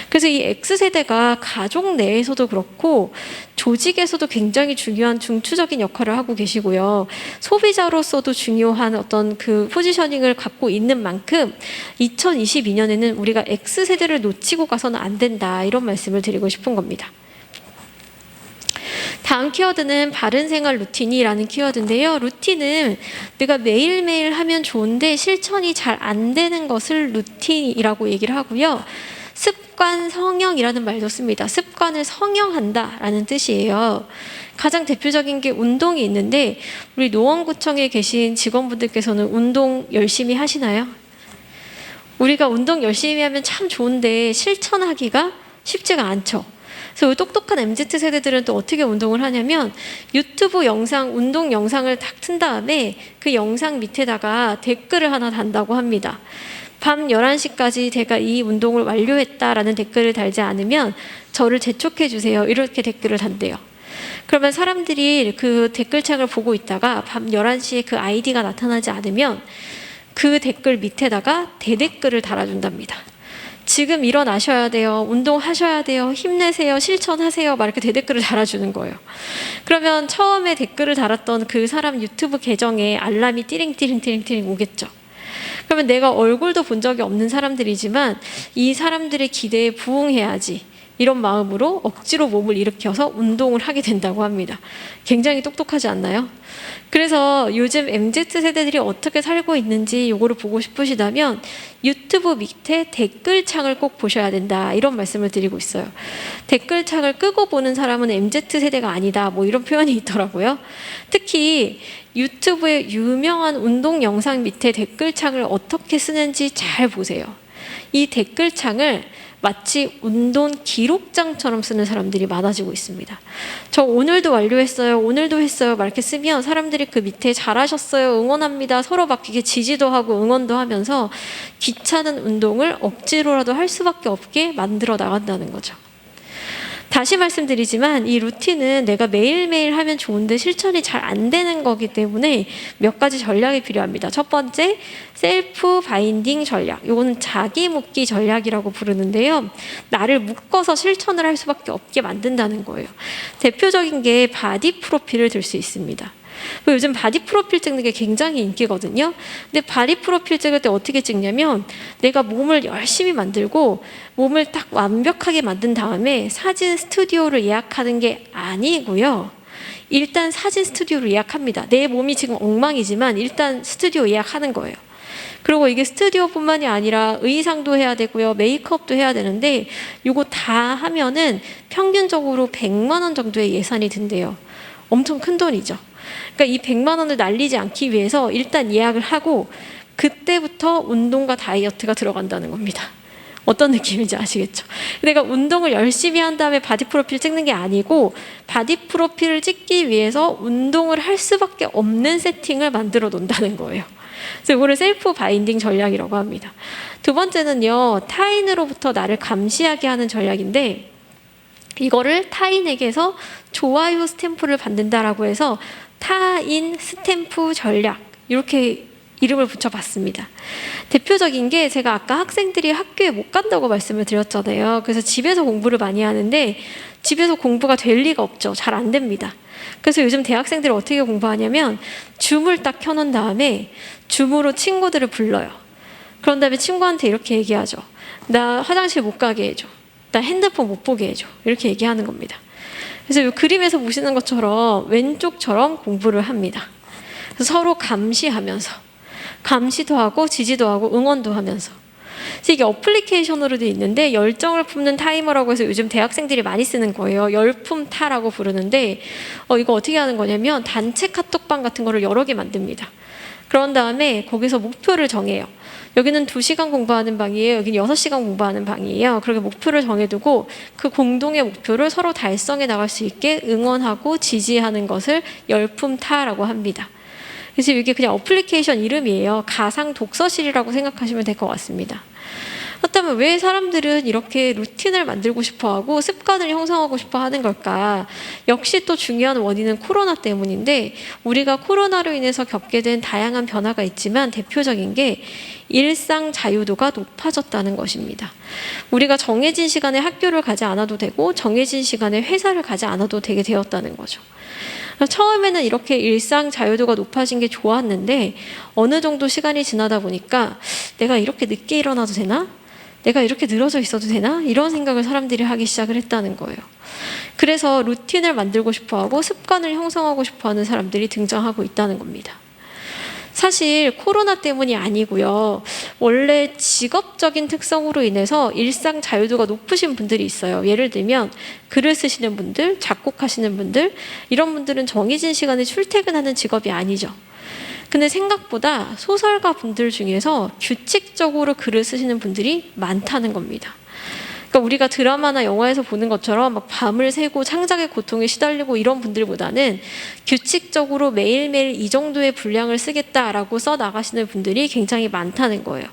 그래서 이 X세대가 가족 내에서도 그렇고 조직에서도 굉장히 중요한 중추적인 역할을 하고 계시고요. 소비자로서도 중요한 어떤 그 포지셔닝을 갖고 있는 만큼 2022년에는 우리가 X세대를 놓치고 가서는 안 된다. 이런 말씀을 드리고 싶은 겁니다. 다음 키워드는 바른생활 루틴이라는 키워드인데요. 루틴은 내가 매일매일 하면 좋은데 실천이 잘 안 되는 것을 루틴이라고 얘기를 하고요. 습관 성형이라는 말도 씁니다. 습관을 성형한다라는 뜻이에요. 가장 대표적인 게 운동이 있는데 우리 노원구청에 계신 직원분들께서는 운동 열심히 하시나요? 우리가 운동 열심히 하면 참 좋은데 실천하기가 쉽지가 않죠. 그래서 똑똑한 MZ세대들은 또 어떻게 운동을 하냐면 유튜브 영상, 운동 영상을 딱 튼 다음에 그 영상 밑에다가 댓글을 하나 단다고 합니다. 밤 11시까지 제가 이 운동을 완료했다라는 댓글을 달지 않으면 저를 재촉해 주세요. 이렇게 댓글을 단대요. 그러면 사람들이 그 댓글창을 보고 있다가 밤 11시에 그 아이디가 나타나지 않으면 그 댓글 밑에다가 대댓글을 달아준답니다. 지금 일어나셔야 돼요. 운동하셔야 돼요. 힘내세요. 실천하세요. 막 이렇게 대댓글을 달아주는 거예요. 그러면 처음에 댓글을 달았던 그 사람 유튜브 계정에 알람이 띠링띠링띠링띠링 오겠죠. 그러면 내가 얼굴도 본 적이 없는 사람들이지만 이 사람들의 기대에 부응해야지, 이런 마음으로 억지로 몸을 일으켜서 운동을 하게 된다고 합니다. 굉장히 똑똑하지 않나요? 그래서 요즘 MZ세대들이 어떻게 살고 있는지 요거를 보고 싶으시다면 유튜브 밑에 댓글창을 꼭 보셔야 된다, 이런 말씀을 드리고 있어요. 댓글창을 끄고 보는 사람은 MZ세대가 아니다, 뭐 이런 표현이 있더라고요. 특히 유튜브의 유명한 운동 영상 밑에 댓글창을 어떻게 쓰는지 잘 보세요. 이 댓글창을 마치 운동 기록장처럼 쓰는 사람들이 많아지고 있습니다. 저 오늘도 완료했어요, 오늘도 했어요 막 이렇게 쓰면 사람들이 그 밑에 잘하셨어요, 응원합니다, 서로 막 이게 지지도 하고 응원도 하면서 귀찮은 운동을 억지로라도 할 수밖에 없게 만들어 나간다는 거죠. 다시 말씀드리지만 이 루틴은 내가 매일매일 하면 좋은데 실천이 잘 안 되는 거기 때문에 몇 가지 전략이 필요합니다. 첫 번째, 셀프 바인딩 전략. 이거는 자기 묶기 전략이라고 부르는데요. 나를 묶어서 실천을 할 수밖에 없게 만든다는 거예요. 대표적인 게 바디 프로필을 들 수 있습니다. 요즘 바디 프로필 찍는 게 굉장히 인기거든요. 근데 바디 프로필 찍을 때 어떻게 찍냐면 내가 몸을 열심히 만들고 몸을 딱 완벽하게 만든 다음에 사진 스튜디오를 예약하는 게 아니고요. 일단 사진 스튜디오를 예약합니다. 내 몸이 지금 엉망이지만 일단 스튜디오 예약하는 거예요. 그리고 이게 스튜디오뿐만이 아니라 의상도 해야 되고요, 메이크업도 해야 되는데 이거 다 하면은 평균적으로 100만 원 정도의 예산이 든대요. 엄청 큰 돈이죠. 그러니까 이 100만 원을 날리지 않기 위해서 일단 예약을 하고 그때부터 운동과 다이어트가 들어간다는 겁니다. 어떤 느낌인지 아시겠죠? 내가 운동을 열심히 한 다음에 바디 프로필 찍는 게 아니고 바디 프로필을 찍기 위해서 운동을 할 수밖에 없는 세팅을 만들어 놓는다는 거예요. 그래서 이거를 셀프 바인딩 전략이라고 합니다. 두 번째는요, 타인으로부터 나를 감시하게 하는 전략인데 이거를 타인에게서 좋아요 스탬프를 받는다라고 해서 타인 스탬프 전략, 이렇게 이름을 붙여봤습니다. 대표적인 게 제가 아까 학생들이 학교에 못 간다고 말씀을 드렸잖아요. 그래서 집에서 공부를 많이 하는데 집에서 공부가 될 리가 없죠. 잘 안 됩니다. 그래서 요즘 대학생들이 어떻게 공부하냐면 줌을 딱 켜놓은 다음에 줌으로 친구들을 불러요. 그런 다음에 친구한테 이렇게 얘기하죠. 나 화장실 못 가게 해줘. 나 핸드폰 못 보게 해줘. 이렇게 얘기하는 겁니다. 그래서 이 그림에서 보시는 것처럼 왼쪽처럼 공부를 합니다. 그래서 서로 감시하면서, 감시도 하고 지지도 하고 응원도 하면서. 그래서 이게 어플리케이션으로도 있는데 열정을 품는 타이머라고 해서 요즘 대학생들이 많이 쓰는 거예요. 열품타라고 부르는데 이거 어떻게 하는 거냐면 단체 카톡방 같은 거를 여러 개 만듭니다. 그런 다음에 거기서 목표를 정해요. 여기는 2시간 공부하는 방이에요. 여기는 6시간 공부하는 방이에요. 그렇게 목표를 정해두고 그 공동의 목표를 서로 달성해 나갈 수 있게 응원하고 지지하는 것을 열품타라고 합니다. 그래서 이게 그냥 어플리케이션 이름이에요. 가상 독서실이라고 생각하시면 될 것 같습니다. 그렇다면 왜 사람들은 이렇게 루틴을 만들고 싶어하고 습관을 형성하고 싶어 하는 걸까? 역시 또 중요한 원인은 코로나 때문인데 우리가 코로나로 인해서 겪게 된 다양한 변화가 있지만 대표적인 게 일상 자유도가 높아졌다는 것입니다. 우리가 정해진 시간에 학교를 가지 않아도 되고 정해진 시간에 회사를 가지 않아도 되게 되었다는 거죠. 처음에는 이렇게 일상 자유도가 높아진 게 좋았는데 어느 정도 시간이 지나다 보니까 내가 이렇게 늦게 일어나도 되나? 내가 이렇게 늘어져 있어도 되나? 이런 생각을 사람들이 하기 시작을 했다는 거예요. 그래서 루틴을 만들고 싶어하고 습관을 형성하고 싶어하는 사람들이 등장하고 있다는 겁니다. 사실 코로나 때문이 아니고요. 원래 직업적인 특성으로 인해서 일상 자유도가 높으신 분들이 있어요. 예를 들면 글을 쓰시는 분들, 작곡하시는 분들, 이런 분들은 정해진 시간에 출퇴근하는 직업이 아니죠. 근데 생각보다 소설가 분들 중에서 규칙적으로 글을 쓰시는 분들이 많다는 겁니다. 그러니까 우리가 드라마나 영화에서 보는 것처럼 막 밤을 새고 창작의 고통에 시달리고 이런 분들보다는 규칙적으로 매일매일 이 정도의 분량을 쓰겠다라고 써 나가시는 분들이 굉장히 많다는 거예요.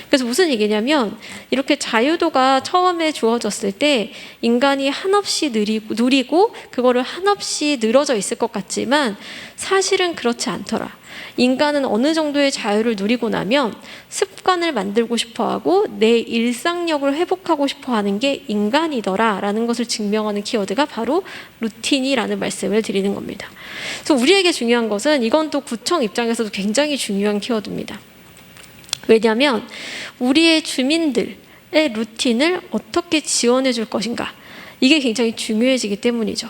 그래서 무슨 얘기냐면 이렇게 자유도가 처음에 주어졌을 때 인간이 한없이 누리고 그거를 한없이 늘어져 있을 것 같지만 사실은 그렇지 않더라. 인간은 어느 정도의 자유를 누리고 나면 습관을 만들고 싶어하고 내 일상력을 회복하고 싶어하는 게 인간이더라 라는 것을 증명하는 키워드가 바로 루틴이라는 말씀을 드리는 겁니다. 그래서 우리에게 중요한 것은 이건 또 구청 입장에서도 굉장히 중요한 키워드입니다. 왜냐하면 우리의 주민들의 루틴을 어떻게 지원해 줄 것인가, 이게 굉장히 중요해지기 때문이죠.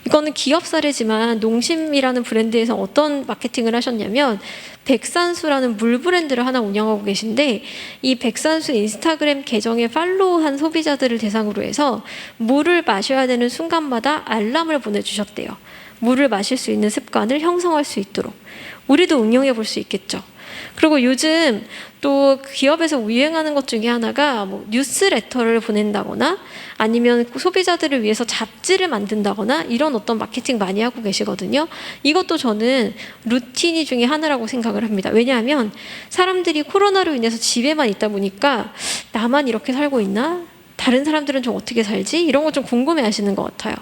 이거는 기업 사례지만 농심이라는 브랜드에서 어떤 마케팅을 하셨냐면 백산수라는 물 브랜드를 하나 운영하고 계신데 이 백산수 인스타그램 계정에 팔로우한 소비자들을 대상으로 해서 물을 마셔야 되는 순간마다 알람을 보내주셨대요. 물을 마실 수 있는 습관을 형성할 수 있도록. 우리도 응용해 볼 수 있겠죠. 그리고 요즘 또 기업에서 유행하는 것 중에 하나가 뭐 뉴스레터를 보낸다거나 아니면 소비자들을 위해서 잡지를 만든다거나 이런 어떤 마케팅 많이 하고 계시거든요. 이것도 저는 루틴이 중에 하나라고 생각을 합니다. 왜냐하면 사람들이 코로나로 인해서 집에만 있다 보니까 나만 이렇게 살고 있나? 다른 사람들은 좀 어떻게 살지? 이런 거 좀 궁금해 하시는 것 같아요.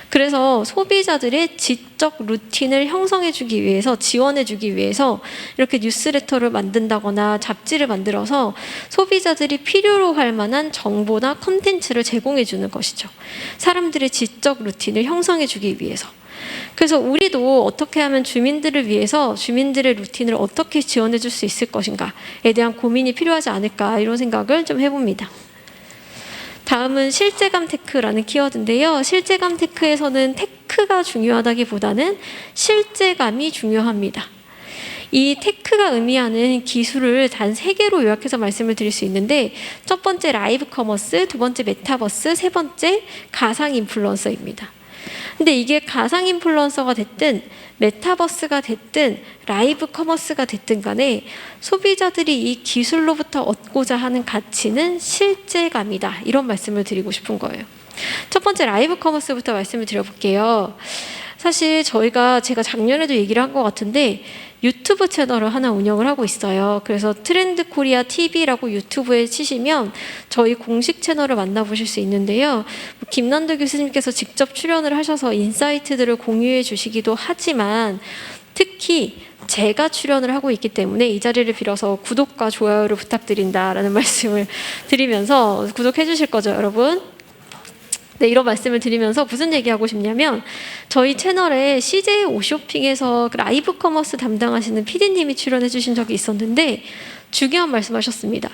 그래서 소비자들의 지적 루틴을 형성해 주기 위해서, 지원해 주기 위해서 이렇게 뉴스레터를 만든다거나 잡지를 만들어서 소비자들이 필요로 할 만한 정보나 콘텐츠를 제공해 주는 것이죠. 사람들의 지적 루틴을 형성해 주기 위해서. 그래서 우리도 어떻게 하면 주민들을 위해서 주민들의 루틴을 어떻게 지원해 줄 수 있을 것인가에 대한 고민이 필요하지 않을까, 이런 생각을 좀 해봅니다. 다음은 실제감 테크라는 키워드인데요. 실제감 테크에서는 테크가 중요하다기보다는 실제감이 중요합니다. 이 테크가 의미하는 기술을 단 3개로 요약해서 말씀을 드릴 수 있는데, 첫 번째 라이브 커머스, 두 번째 메타버스, 세 번째 가상 인플루언서입니다. 근데 이게 가상 인플루언서가 됐든 메타버스가 됐든 라이브 커머스가 됐든 간에 소비자들이 이 기술로부터 얻고자 하는 가치는 실제감이다, 이런 말씀을 드리고 싶은 거예요. 첫 번째 라이브 커머스부터 말씀을 드려볼게요. 사실 제가 작년에도 얘기를 한 것 같은데 유튜브 채널을 하나 운영을 하고 있어요. 그래서 트렌드 코리아 TV라고 유튜브에 치시면 저희 공식 채널을 만나보실 수 있는데요. 김난도 교수님께서 직접 출연을 하셔서 인사이트들을 공유해 주시기도 하지만 특히 제가 출연을 하고 있기 때문에 이 자리를 빌어서 구독과 좋아요를 부탁드린다라는 말씀을 드리면서, 구독해 주실 거죠, 여러분? 네, 이런 말씀을 드리면서 무슨 얘기하고 싶냐면 저희 채널에 CJ 오쇼핑에서 라이브 커머스 담당하시는 PD님이 출연해 주신 적이 있었는데 중요한 말씀하셨습니다.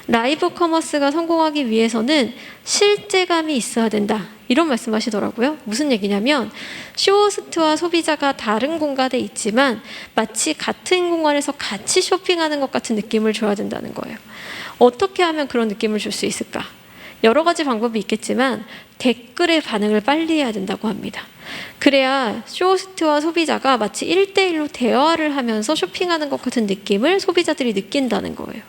라이브 커머스가 성공하기 위해서는 실제감이 있어야 된다, 이런 말씀하시더라고요. 무슨 얘기냐면 쇼호스트와 소비자가 다른 공간에 있지만 마치 같은 공간에서 같이 쇼핑하는 것 같은 느낌을 줘야 된다는 거예요. 어떻게 하면 그런 느낌을 줄 수 있을까? 여러 가지 방법이 있겠지만 댓글의 반응을 빨리 해야 된다고 합니다. 그래야 쇼호스트와 소비자가 마치 1대1로 대화를 하면서 쇼핑하는 것 같은 느낌을 소비자들이 느낀다는 거예요.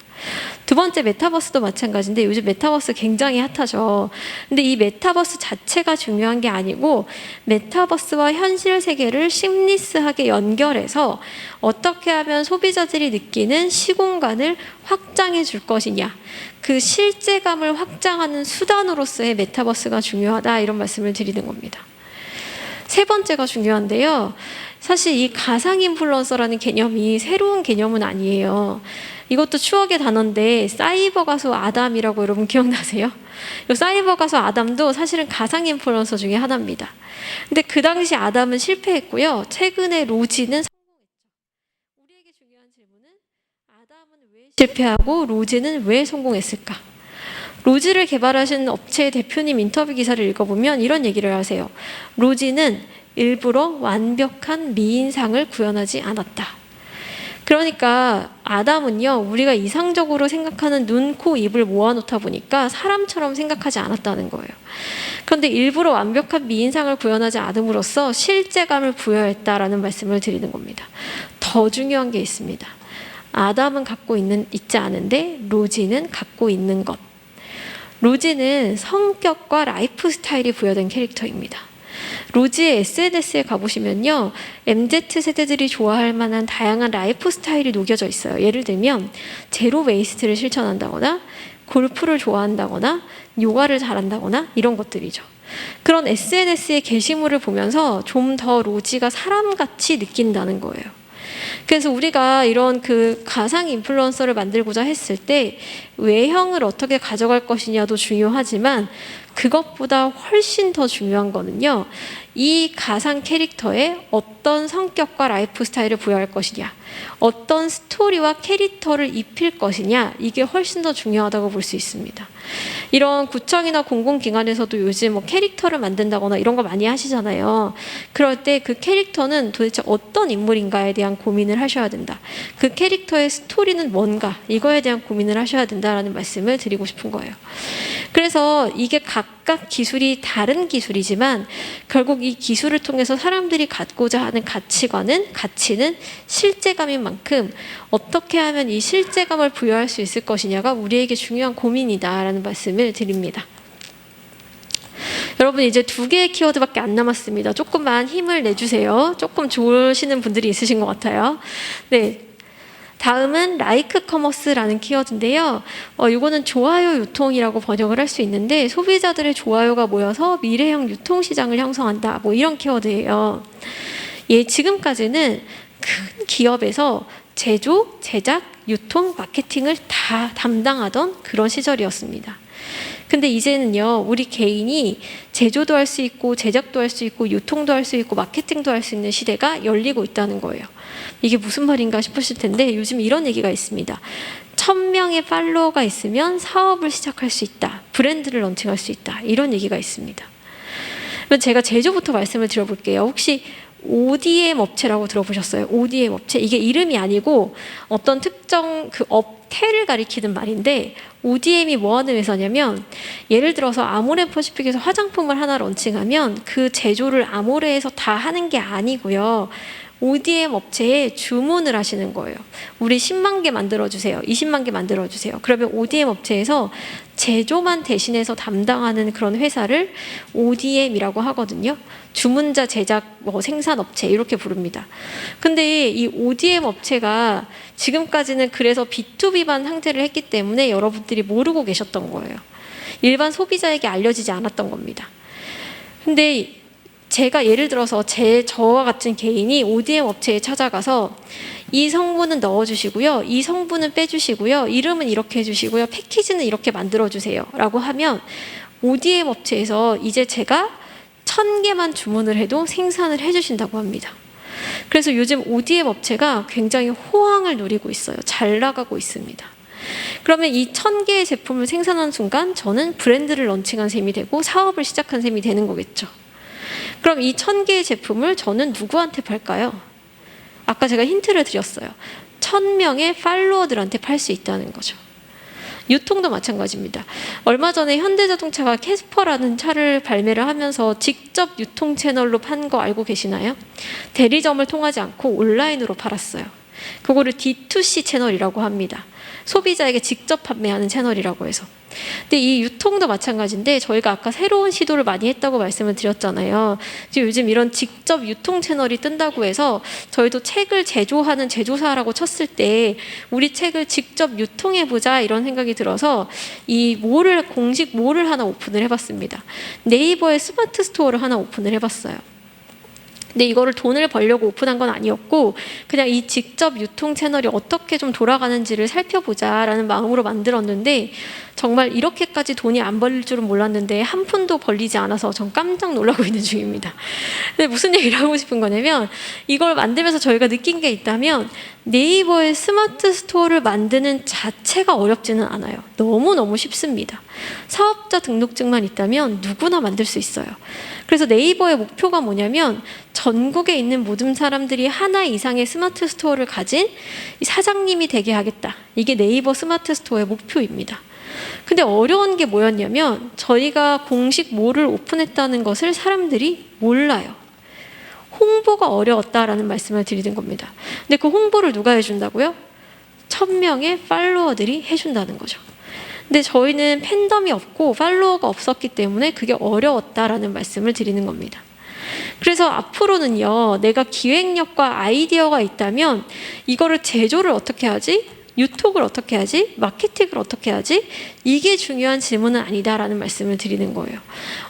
두 번째 메타버스도 마찬가지인데 요즘 메타버스 굉장히 핫하죠. 근데 이 메타버스 자체가 중요한 게 아니고 메타버스와 현실 세계를 심리스하게 연결해서 어떻게 하면 소비자들이 느끼는 시공간을 확장해 줄 것이냐, 그 실제감을 확장하는 수단으로서의 메타버스가 중요하다, 이런 말씀을 드리는 겁니다. 세 번째가 중요한데요. 사실 이 가상 인플루언서라는 개념이 새로운 개념은 아니에요. 이것도 추억의 단어인데 사이버 가수 아담이라고 여러분 기억나세요? 이 사이버 가수 아담도 사실은 가상 인플루언서 중에 하나입니다. 근데 그 당시 아담은 실패했고요. 최근에 로지는 성공했죠. 우리에게 중요한 질문은 아담은 왜 실패하고 로지는 왜 성공했을까? 로지를 개발하신 업체의 대표님 인터뷰 기사를 읽어보면 이런 얘기를 하세요. 로지는 일부러 완벽한 미인상을 구현하지 않았다. 그러니까 아담은요, 우리가 이상적으로 생각하는 눈, 코, 입을 모아놓다 보니까 사람처럼 생각하지 않았다는 거예요. 그런데 일부러 완벽한 미인상을 구현하지 않음으로써 실제감을 부여했다라는 말씀을 드리는 겁니다. 더 중요한 게 있습니다. 아담은 있지 않은데 로지는 갖고 있는 것. 로지는 성격과 라이프 스타일이 부여된 캐릭터입니다. 로지의 SNS에 가보시면요, MZ세대들이 좋아할 만한 다양한 라이프 스타일이 녹여져 있어요. 예를 들면 제로 웨이스트를 실천한다거나 골프를 좋아한다거나 요가를 잘한다거나 이런 것들이죠. 그런 SNS의 게시물을 보면서 좀 더 로지가 사람같이 느낀다는 거예요. 그래서 우리가 이런 그 가상 인플루언서를 만들고자 했을 때 외형을 어떻게 가져갈 것이냐도 중요하지만 그것보다 훨씬 더 중요한 거는요, 이 가상 캐릭터에 어떤 성격과 라이프 스타일을 부여할 것이냐, 어떤 스토리와 캐릭터를 입힐 것이냐, 이게 훨씬 더 중요하다고 볼 수 있습니다. 이런 구청이나 공공기관에서도 요즘 뭐 캐릭터를 만든다거나 이런 거 많이 하시잖아요. 그럴 때 그 캐릭터는 도대체 어떤 인물인가에 대한 고민을 하셔야 된다. 그 캐릭터의 스토리는 뭔가, 이거에 대한 고민을 하셔야 된다라는 말씀을 드리고 싶은 거예요. 그래서 이게 각각 기술이 다른 기술이지만 결국 이 기술을 통해서 사람들이 갖고자 하는 가치는 실제감인 만큼 어떻게 하면 이 실제감을 부여할 수 있을 것이냐가 우리에게 중요한 고민이다라는 말씀을 드립니다. 여러분, 이제 2개의 키워드밖에 안 남았습니다. 조금만 힘을 내주세요. 조금 좋으시는 분들이 있으신 것 같아요. 네. 다음은 라이크 커머스라는 키워드인데요. 이거는 좋아요 유통이라고 번역을 할 수 있는데, 소비자들의 좋아요가 모여서 미래형 유통시장을 형성한다, 뭐 이런 키워드예요. 지금까지는 큰 기업에서 제조, 제작, 유통, 마케팅을 다 담당하던 그런 시절이었습니다. 근데 이제는요, 우리 개인이 제조도 할 수 있고 제작도 할 수 있고 유통도 할 수 있고 마케팅도 할 수 있는 시대가 열리고 있다는 거예요. 이게 무슨 말인가 싶으실 텐데 요즘 이런 얘기가 있습니다. 1000명의 팔로워가 있으면 사업을 시작할 수 있다, 브랜드를 런칭할 수 있다, 이런 얘기가 있습니다. 그럼 제가 제조부터 말씀을 드려볼게요. 혹시 ODM 업체라고 들어보셨어요? ODM 업체, 이게 이름이 아니고 어떤 특정 그 업태를 가리키는 말인데, ODM이 뭐 하는 회사냐면, 예를 들어서 아모레퍼시픽에서 화장품을 하나 런칭하면 그 제조를 아모레에서 다 하는 게 아니고요, ODM 업체에 주문을 하시는 거예요. 우리 10만 개 만들어주세요, 20만 개 만들어주세요. 그러면 ODM 업체에서 제조만 대신해서 담당하는 그런 회사를 ODM이라고 하거든요. 주문자 제작 생산업체 이렇게 부릅니다. 근데 이 ODM 업체가 지금까지는 그래서 B2B만 상태를 했기 때문에 여러분들이 모르고 계셨던 거예요. 일반 소비자에게 알려지지 않았던 겁니다. 근데 제가 예를 들어서 저와 같은 개인이 ODM 업체에 찾아가서 이 성분은 넣어주시고요, 이 성분은 빼주시고요, 이름은 이렇게 해주시고요, 패키지는 이렇게 만들어주세요 라고 하면 ODM 업체에서 이제 제가 1000개만 주문을 해도 생산을 해주신다고 합니다. 그래서 요즘 ODM 업체가 굉장히 호황을 누리고 있어요. 잘 나가고 있습니다. 그러면 이 1000개의 제품을 생산한 순간 저는 브랜드를 런칭한 셈이 되고 사업을 시작한 셈이 되는 거겠죠. 그럼 이 1000개의 제품을 저는 누구한테 팔까요? 아까 제가 힌트를 드렸어요. 1000명의 팔로워들한테 팔 수 있다는 거죠. 유통도 마찬가지입니다. 얼마 전에 현대자동차가 캐스퍼라는 차를 발매를 하면서 직접 유통 채널로 판 거 알고 계시나요? 대리점을 통하지 않고 온라인으로 팔았어요. 그거를 D2C 채널이라고 합니다. 소비자에게 직접 판매하는 채널이라고 해서. 근데 이 유통도 마찬가지인데, 저희가 아까 새로운 시도를 많이 했다고 말씀을 드렸잖아요. 요즘 이런 직접 유통 채널이 뜬다고 해서 저희도 책을 제조하는 제조사라고 쳤을 때 우리 책을 직접 유통해보자, 이런 생각이 들어서 공식 몰을 하나 오픈을 해봤습니다. 네이버에 스마트 스토어를 하나 오픈을 해봤어요. 근데 이거를 돈을 벌려고 오픈한 건 아니었고, 그냥 이 직접 유통 채널이 어떻게 좀 돌아가는지를 살펴보자라는 마음으로 만들었는데, 정말 이렇게까지 돈이 안 벌릴 줄은 몰랐는데 한 푼도 벌리지 않아서 전 깜짝 놀라고 있는 중입니다. 근데 무슨 얘기를 하고 싶은 거냐면, 이걸 만들면서 저희가 느낀 게 있다면 네이버의 스마트 스토어를 만드는 자체가 어렵지는 않아요. 너무너무 쉽습니다. 사업자 등록증만 있다면 누구나 만들 수 있어요. 그래서 네이버의 목표가 뭐냐면 전국에 있는 모든 사람들이 하나 이상의 스마트 스토어를 가진 사장님이 되게 하겠다. 이게 네이버 스마트 스토어의 목표입니다. 근데 어려운 게 뭐였냐면 저희가 공식 몰을 오픈했다는 것을 사람들이 몰라요. 홍보가 어려웠다라는 말씀을 드리는 겁니다. 근데 그 홍보를 누가 해준다고요? 1000명의 팔로워들이 해준다는 거죠. 근데 저희는 팬덤이 없고 팔로워가 없었기 때문에 그게 어려웠다라는 말씀을 드리는 겁니다. 그래서 앞으로는요, 내가 기획력과 아이디어가 있다면 이거를 제조를 어떻게 하지? 유통을 어떻게 하지? 마케팅을 어떻게 하지? 이게 중요한 질문은 아니다라는 말씀을 드리는 거예요.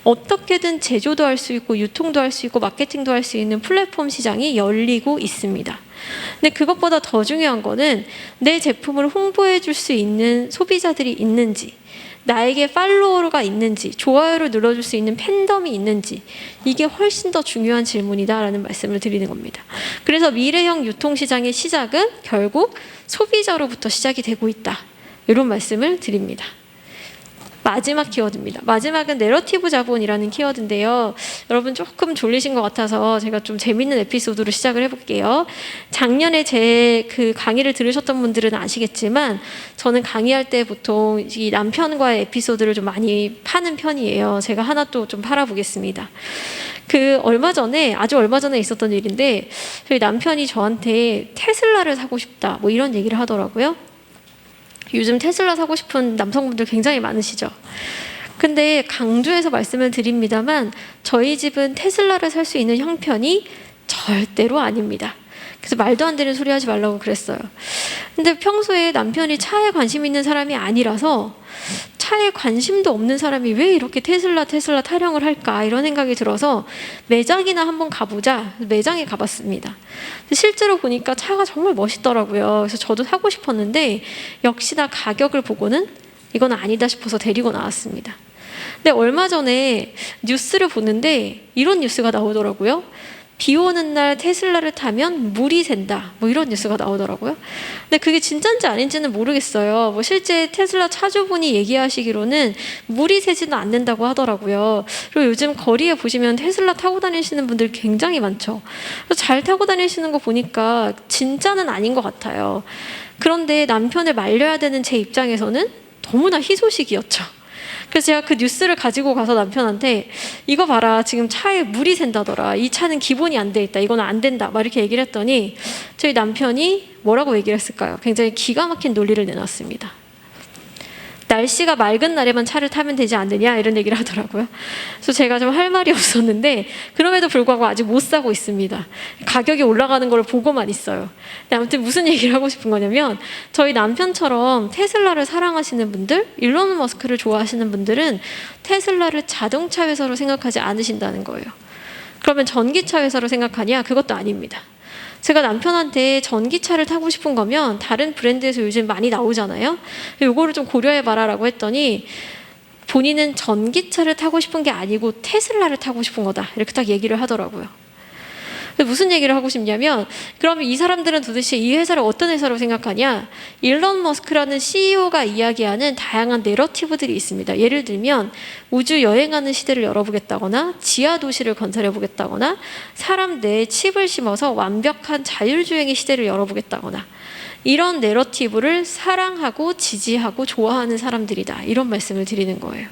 어떻게든 제조도 할 수 있고 유통도 할 수 있고 마케팅도 할 수 있는 플랫폼 시장이 열리고 있습니다. 근데 그것보다 더 중요한 거는 내 제품을 홍보해 줄 수 있는 소비자들이 있는지, 나에게 팔로워가 있는지, 좋아요를 눌러줄 수 있는 팬덤이 있는지, 이게 훨씬 더 중요한 질문이다라는 말씀을 드리는 겁니다. 그래서 미래형 유통시장의 시작은 결국 소비자로부터 시작이 되고 있다. 이런 말씀을 드립니다. 마지막 키워드입니다. 마지막은 내러티브 자본이라는 키워드인데요. 여러분 조금 졸리신 것 같아서 제가 좀 재밌는 에피소드로 시작을 해볼게요. 작년에 제 그 강의를 들으셨던 분들은 아시겠지만 저는 강의할 때 보통 이 남편과의 에피소드를 좀 많이 파는 편이에요. 제가 하나 또 좀 팔아보겠습니다. 아주 얼마 전에 있었던 일인데 저희 남편이 저한테 테슬라를 사고 싶다 뭐 이런 얘기를 하더라고요. 요즘 테슬라 사고 싶은 남성분들 굉장히 많으시죠. 근데 강조해서 말씀을 드립니다만 저희 집은 테슬라를 살 수 있는 형편이 절대로 아닙니다. 그래서 말도 안 되는 소리 하지 말라고 그랬어요. 근데 평소에 남편이 차에 관심 있는 사람이 아니라서 차에 관심도 없는 사람이 왜 이렇게 테슬라 타령을 할까 이런 생각이 들어서 매장이나 한번 가보자 매장에 가봤습니다. 실제로 보니까 차가 정말 멋있더라고요. 그래서 저도 사고 싶었는데 역시나 가격을 보고는 이건 아니다 싶어서 데리고 나왔습니다. 근데 얼마 전에 뉴스를 보는데 이런 뉴스가 나오더라고요. 비 오는 날 테슬라를 타면 물이 샌다. 뭐 이런 뉴스가 나오더라고요. 근데 그게 진짜인지 아닌지는 모르겠어요. 뭐 실제 테슬라 차주분이 얘기하시기로는 물이 새지는 않는다고 하더라고요. 그리고 요즘 거리에 보시면 테슬라 타고 다니시는 분들 굉장히 많죠. 그래서 잘 타고 다니시는 거 보니까 진짜는 아닌 것 같아요. 그런데 남편을 말려야 되는 제 입장에서는 너무나 희소식이었죠. 그래서 제가 그 뉴스를 가지고 가서 남편한테 이거 봐라 지금 차에 물이 샌다더라 이 차는 기본이 안 돼 있다 이거는 안 된다 막 이렇게 얘기를 했더니 저희 남편이 뭐라고 얘기를 했을까요? 굉장히 기가 막힌 논리를 내놨습니다. 날씨가 맑은 날에만 차를 타면 되지 않느냐 이런 얘기를 하더라고요. 그래서 제가 좀 할 말이 없었는데 그럼에도 불구하고 아직 못 사고 있습니다. 가격이 올라가는 걸 보고만 있어요. 근데 아무튼 무슨 얘기를 하고 싶은 거냐면 저희 남편처럼 테슬라를 사랑하시는 분들, 일론 머스크를 좋아하시는 분들은 테슬라를 자동차 회사로 생각하지 않으신다는 거예요. 그러면 전기차 회사로 생각하냐? 그것도 아닙니다. 제가 남편한테 전기차를 타고 싶은 거면 다른 브랜드에서 요즘 많이 나오잖아요. 요거를 좀 고려해봐라 라고 했더니 본인은 전기차를 타고 싶은 게 아니고 테슬라를 타고 싶은 거다 이렇게 딱 얘기를 하더라고요. 무슨 얘기를 하고 싶냐면 그러면 이 사람들은 도대체 이 회사를 어떤 회사로 생각하냐? 일론 머스크라는 CEO가 이야기하는 다양한 내러티브들이 있습니다. 예를 들면 우주 여행하는 시대를 열어보겠다거나 지하 도시를 건설해보겠다거나 사람 내에 칩을 심어서 완벽한 자율주행의 시대를 열어보겠다거나 이런 내러티브를 사랑하고 지지하고 좋아하는 사람들이다. 이런 말씀을 드리는 거예요.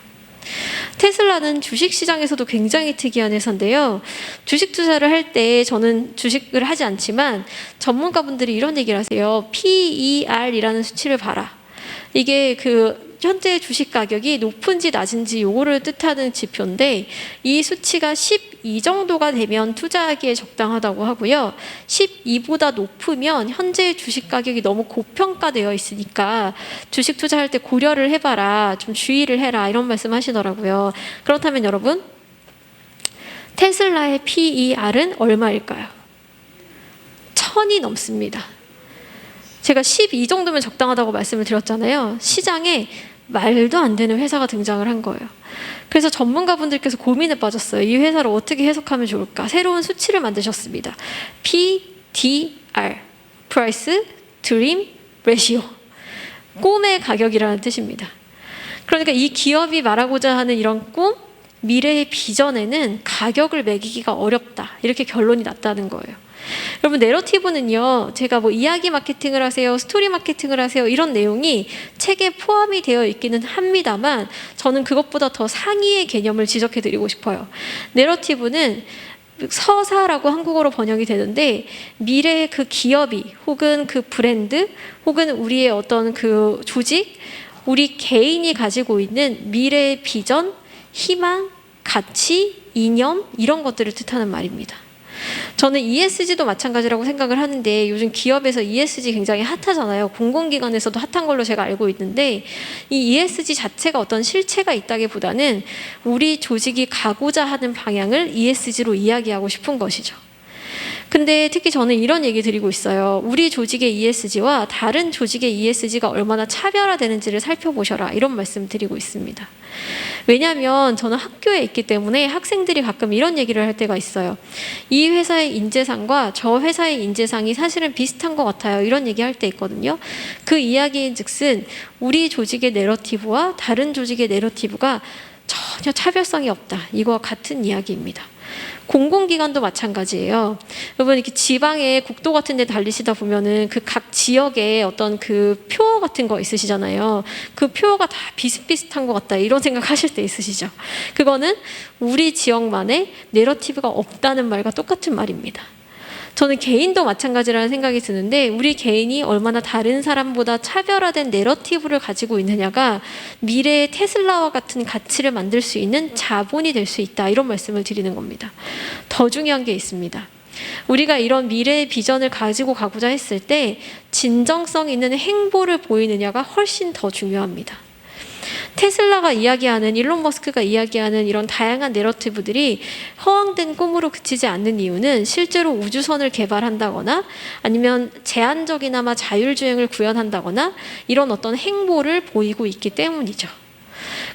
테슬라는 주식시장에서도 굉장히 특이한 회사인데요. 주식 투자를 할 때 저는 주식을 하지 않지만 전문가분들이 이런 얘기를 하세요. PER이라는 수치를 봐라. 이게 현재 주식 가격이 높은지 낮은지 요거를 뜻하는 지표인데 이 수치가 12 정도가 되면 투자하기에 적당하다고 하고요. 12보다 높으면 현재 주식 가격이 너무 고평가되어 있으니까 주식 투자할 때 고려를 해봐라. 좀 주의를 해라. 이런 말씀 하시더라고요. 그렇다면 여러분 테슬라의 PER은 얼마일까요? 1000이 넘습니다. 제가 12 정도면 적당하다고 말씀을 드렸잖아요. 시장에 말도 안 되는 회사가 등장을 한 거예요. 그래서 전문가분들께서 고민에 빠졌어요. 이 회사를 어떻게 해석하면 좋을까? 새로운 수치를 만드셨습니다. PDR, Price, Dream, Ratio. 꿈의 가격이라는 뜻입니다. 그러니까 이 기업이 말하고자 하는 이런 꿈, 미래의 비전에는 가격을 매기기가 어렵다. 이렇게 결론이 났다는 거예요. 여러분, 내러티브는요, 제가 뭐 이야기 마케팅을 하세요, 스토리 마케팅을 하세요, 이런 내용이 책에 포함이 되어 있기는 합니다만, 저는 그것보다 더 상위의 개념을 지적해 드리고 싶어요. 내러티브는 서사라고 한국어로 번역이 되는데, 미래의 그 기업이 혹은 그 브랜드 혹은 우리의 어떤 그 조직, 우리 개인이 가지고 있는 미래의 비전, 희망, 가치, 이념, 이런 것들을 뜻하는 말입니다. 저는 ESG도 마찬가지라고 생각을 하는데, 요즘 기업에서 ESG 굉장히 핫하잖아요. 공공기관에서도 핫한 걸로 제가 알고 있는데, 이 ESG 자체가 어떤 실체가 있다기보다는 우리 조직이 가고자 하는 방향을 ESG로 이야기하고 싶은 것이죠. 근데 특히 저는 이런 얘기 드리고 있어요. 우리 조직의 ESG와 다른 조직의 ESG가 얼마나 차별화되는지를 살펴보셔라, 이런 말씀 드리고 있습니다. 왜냐하면 저는 학교에 있기 때문에 학생들이 가끔 이런 얘기를 할 때가 있어요. 이 회사의 인재상과 저 회사의 인재상이 사실은 비슷한 것 같아요, 이런 얘기 할 때 있거든요. 그 이야기인 즉슨 우리 조직의 내러티브와 다른 조직의 내러티브가 전혀 차별성이 없다, 이거와 같은 이야기입니다. 공공기관도 마찬가지예요. 여러분, 이렇게 지방에 국도 같은 데 달리시다 보면은 그 각 지역에 어떤 그 표 같은 거 있으시잖아요. 그 표가 다 비슷비슷한 것 같다, 이런 생각 하실 때 있으시죠? 그거는 우리 지역만의 내러티브가 없다는 말과 똑같은 말입니다. 저는 개인도 마찬가지라는 생각이 드는데, 우리 개인이 얼마나 다른 사람보다 차별화된 내러티브를 가지고 있느냐가 미래의 테슬라와 같은 가치를 만들 수 있는 자본이 될 수 있다, 이런 말씀을 드리는 겁니다. 더 중요한 게 있습니다. 우리가 이런 미래의 비전을 가지고 가고자 했을 때 진정성 있는 행보를 보이느냐가 훨씬 더 중요합니다. 테슬라가 이야기하는, 일론 머스크가 이야기하는 이런 다양한 내러티브들이 허황된 꿈으로 그치지 않는 이유는 실제로 우주선을 개발한다거나 아니면 제한적이나마 자율주행을 구현한다거나 이런 어떤 행보를 보이고 있기 때문이죠.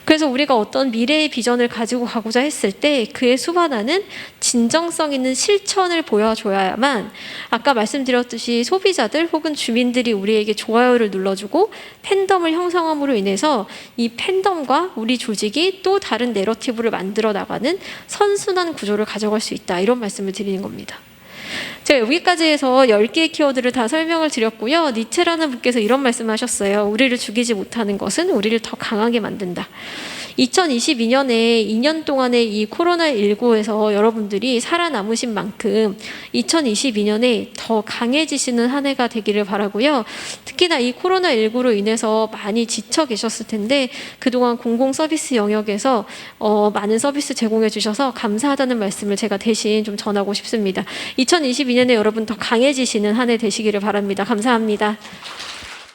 그래서 우리가 어떤 미래의 비전을 가지고 가고자 했을 때 그에 수반하는 진정성 있는 실천을 보여줘야만, 아까 말씀드렸듯이 소비자들 혹은 주민들이 우리에게 좋아요를 눌러주고 팬덤을 형성함으로 인해서 이 팬덤과 우리 조직이 또 다른 내러티브를 만들어 나가는 선순환 구조를 가져갈 수 있다, 이런 말씀을 드리는 겁니다. 제가 여기까지 해서 10개의 키워드를 다 설명을 드렸고요. 니체라는 분께서 이런 말씀을 하셨어요. 우리를 죽이지 못하는 것은 우리를 더 강하게 만든다. 2022년에 2년 동안의 이 코로나19에서 여러분들이 살아남으신 만큼 2022년에 더 강해지시는 한 해가 되기를 바라고요. 특히나 이 코로나19로 인해서 많이 지쳐 계셨을 텐데 그동안 공공 서비스 영역에서 많은 서비스 제공해 주셔서 감사하다는 말씀을 제가 대신 좀 전하고 싶습니다. 2022년에 여러분 더 강해지시는 한 해 되시기를 바랍니다. 감사합니다.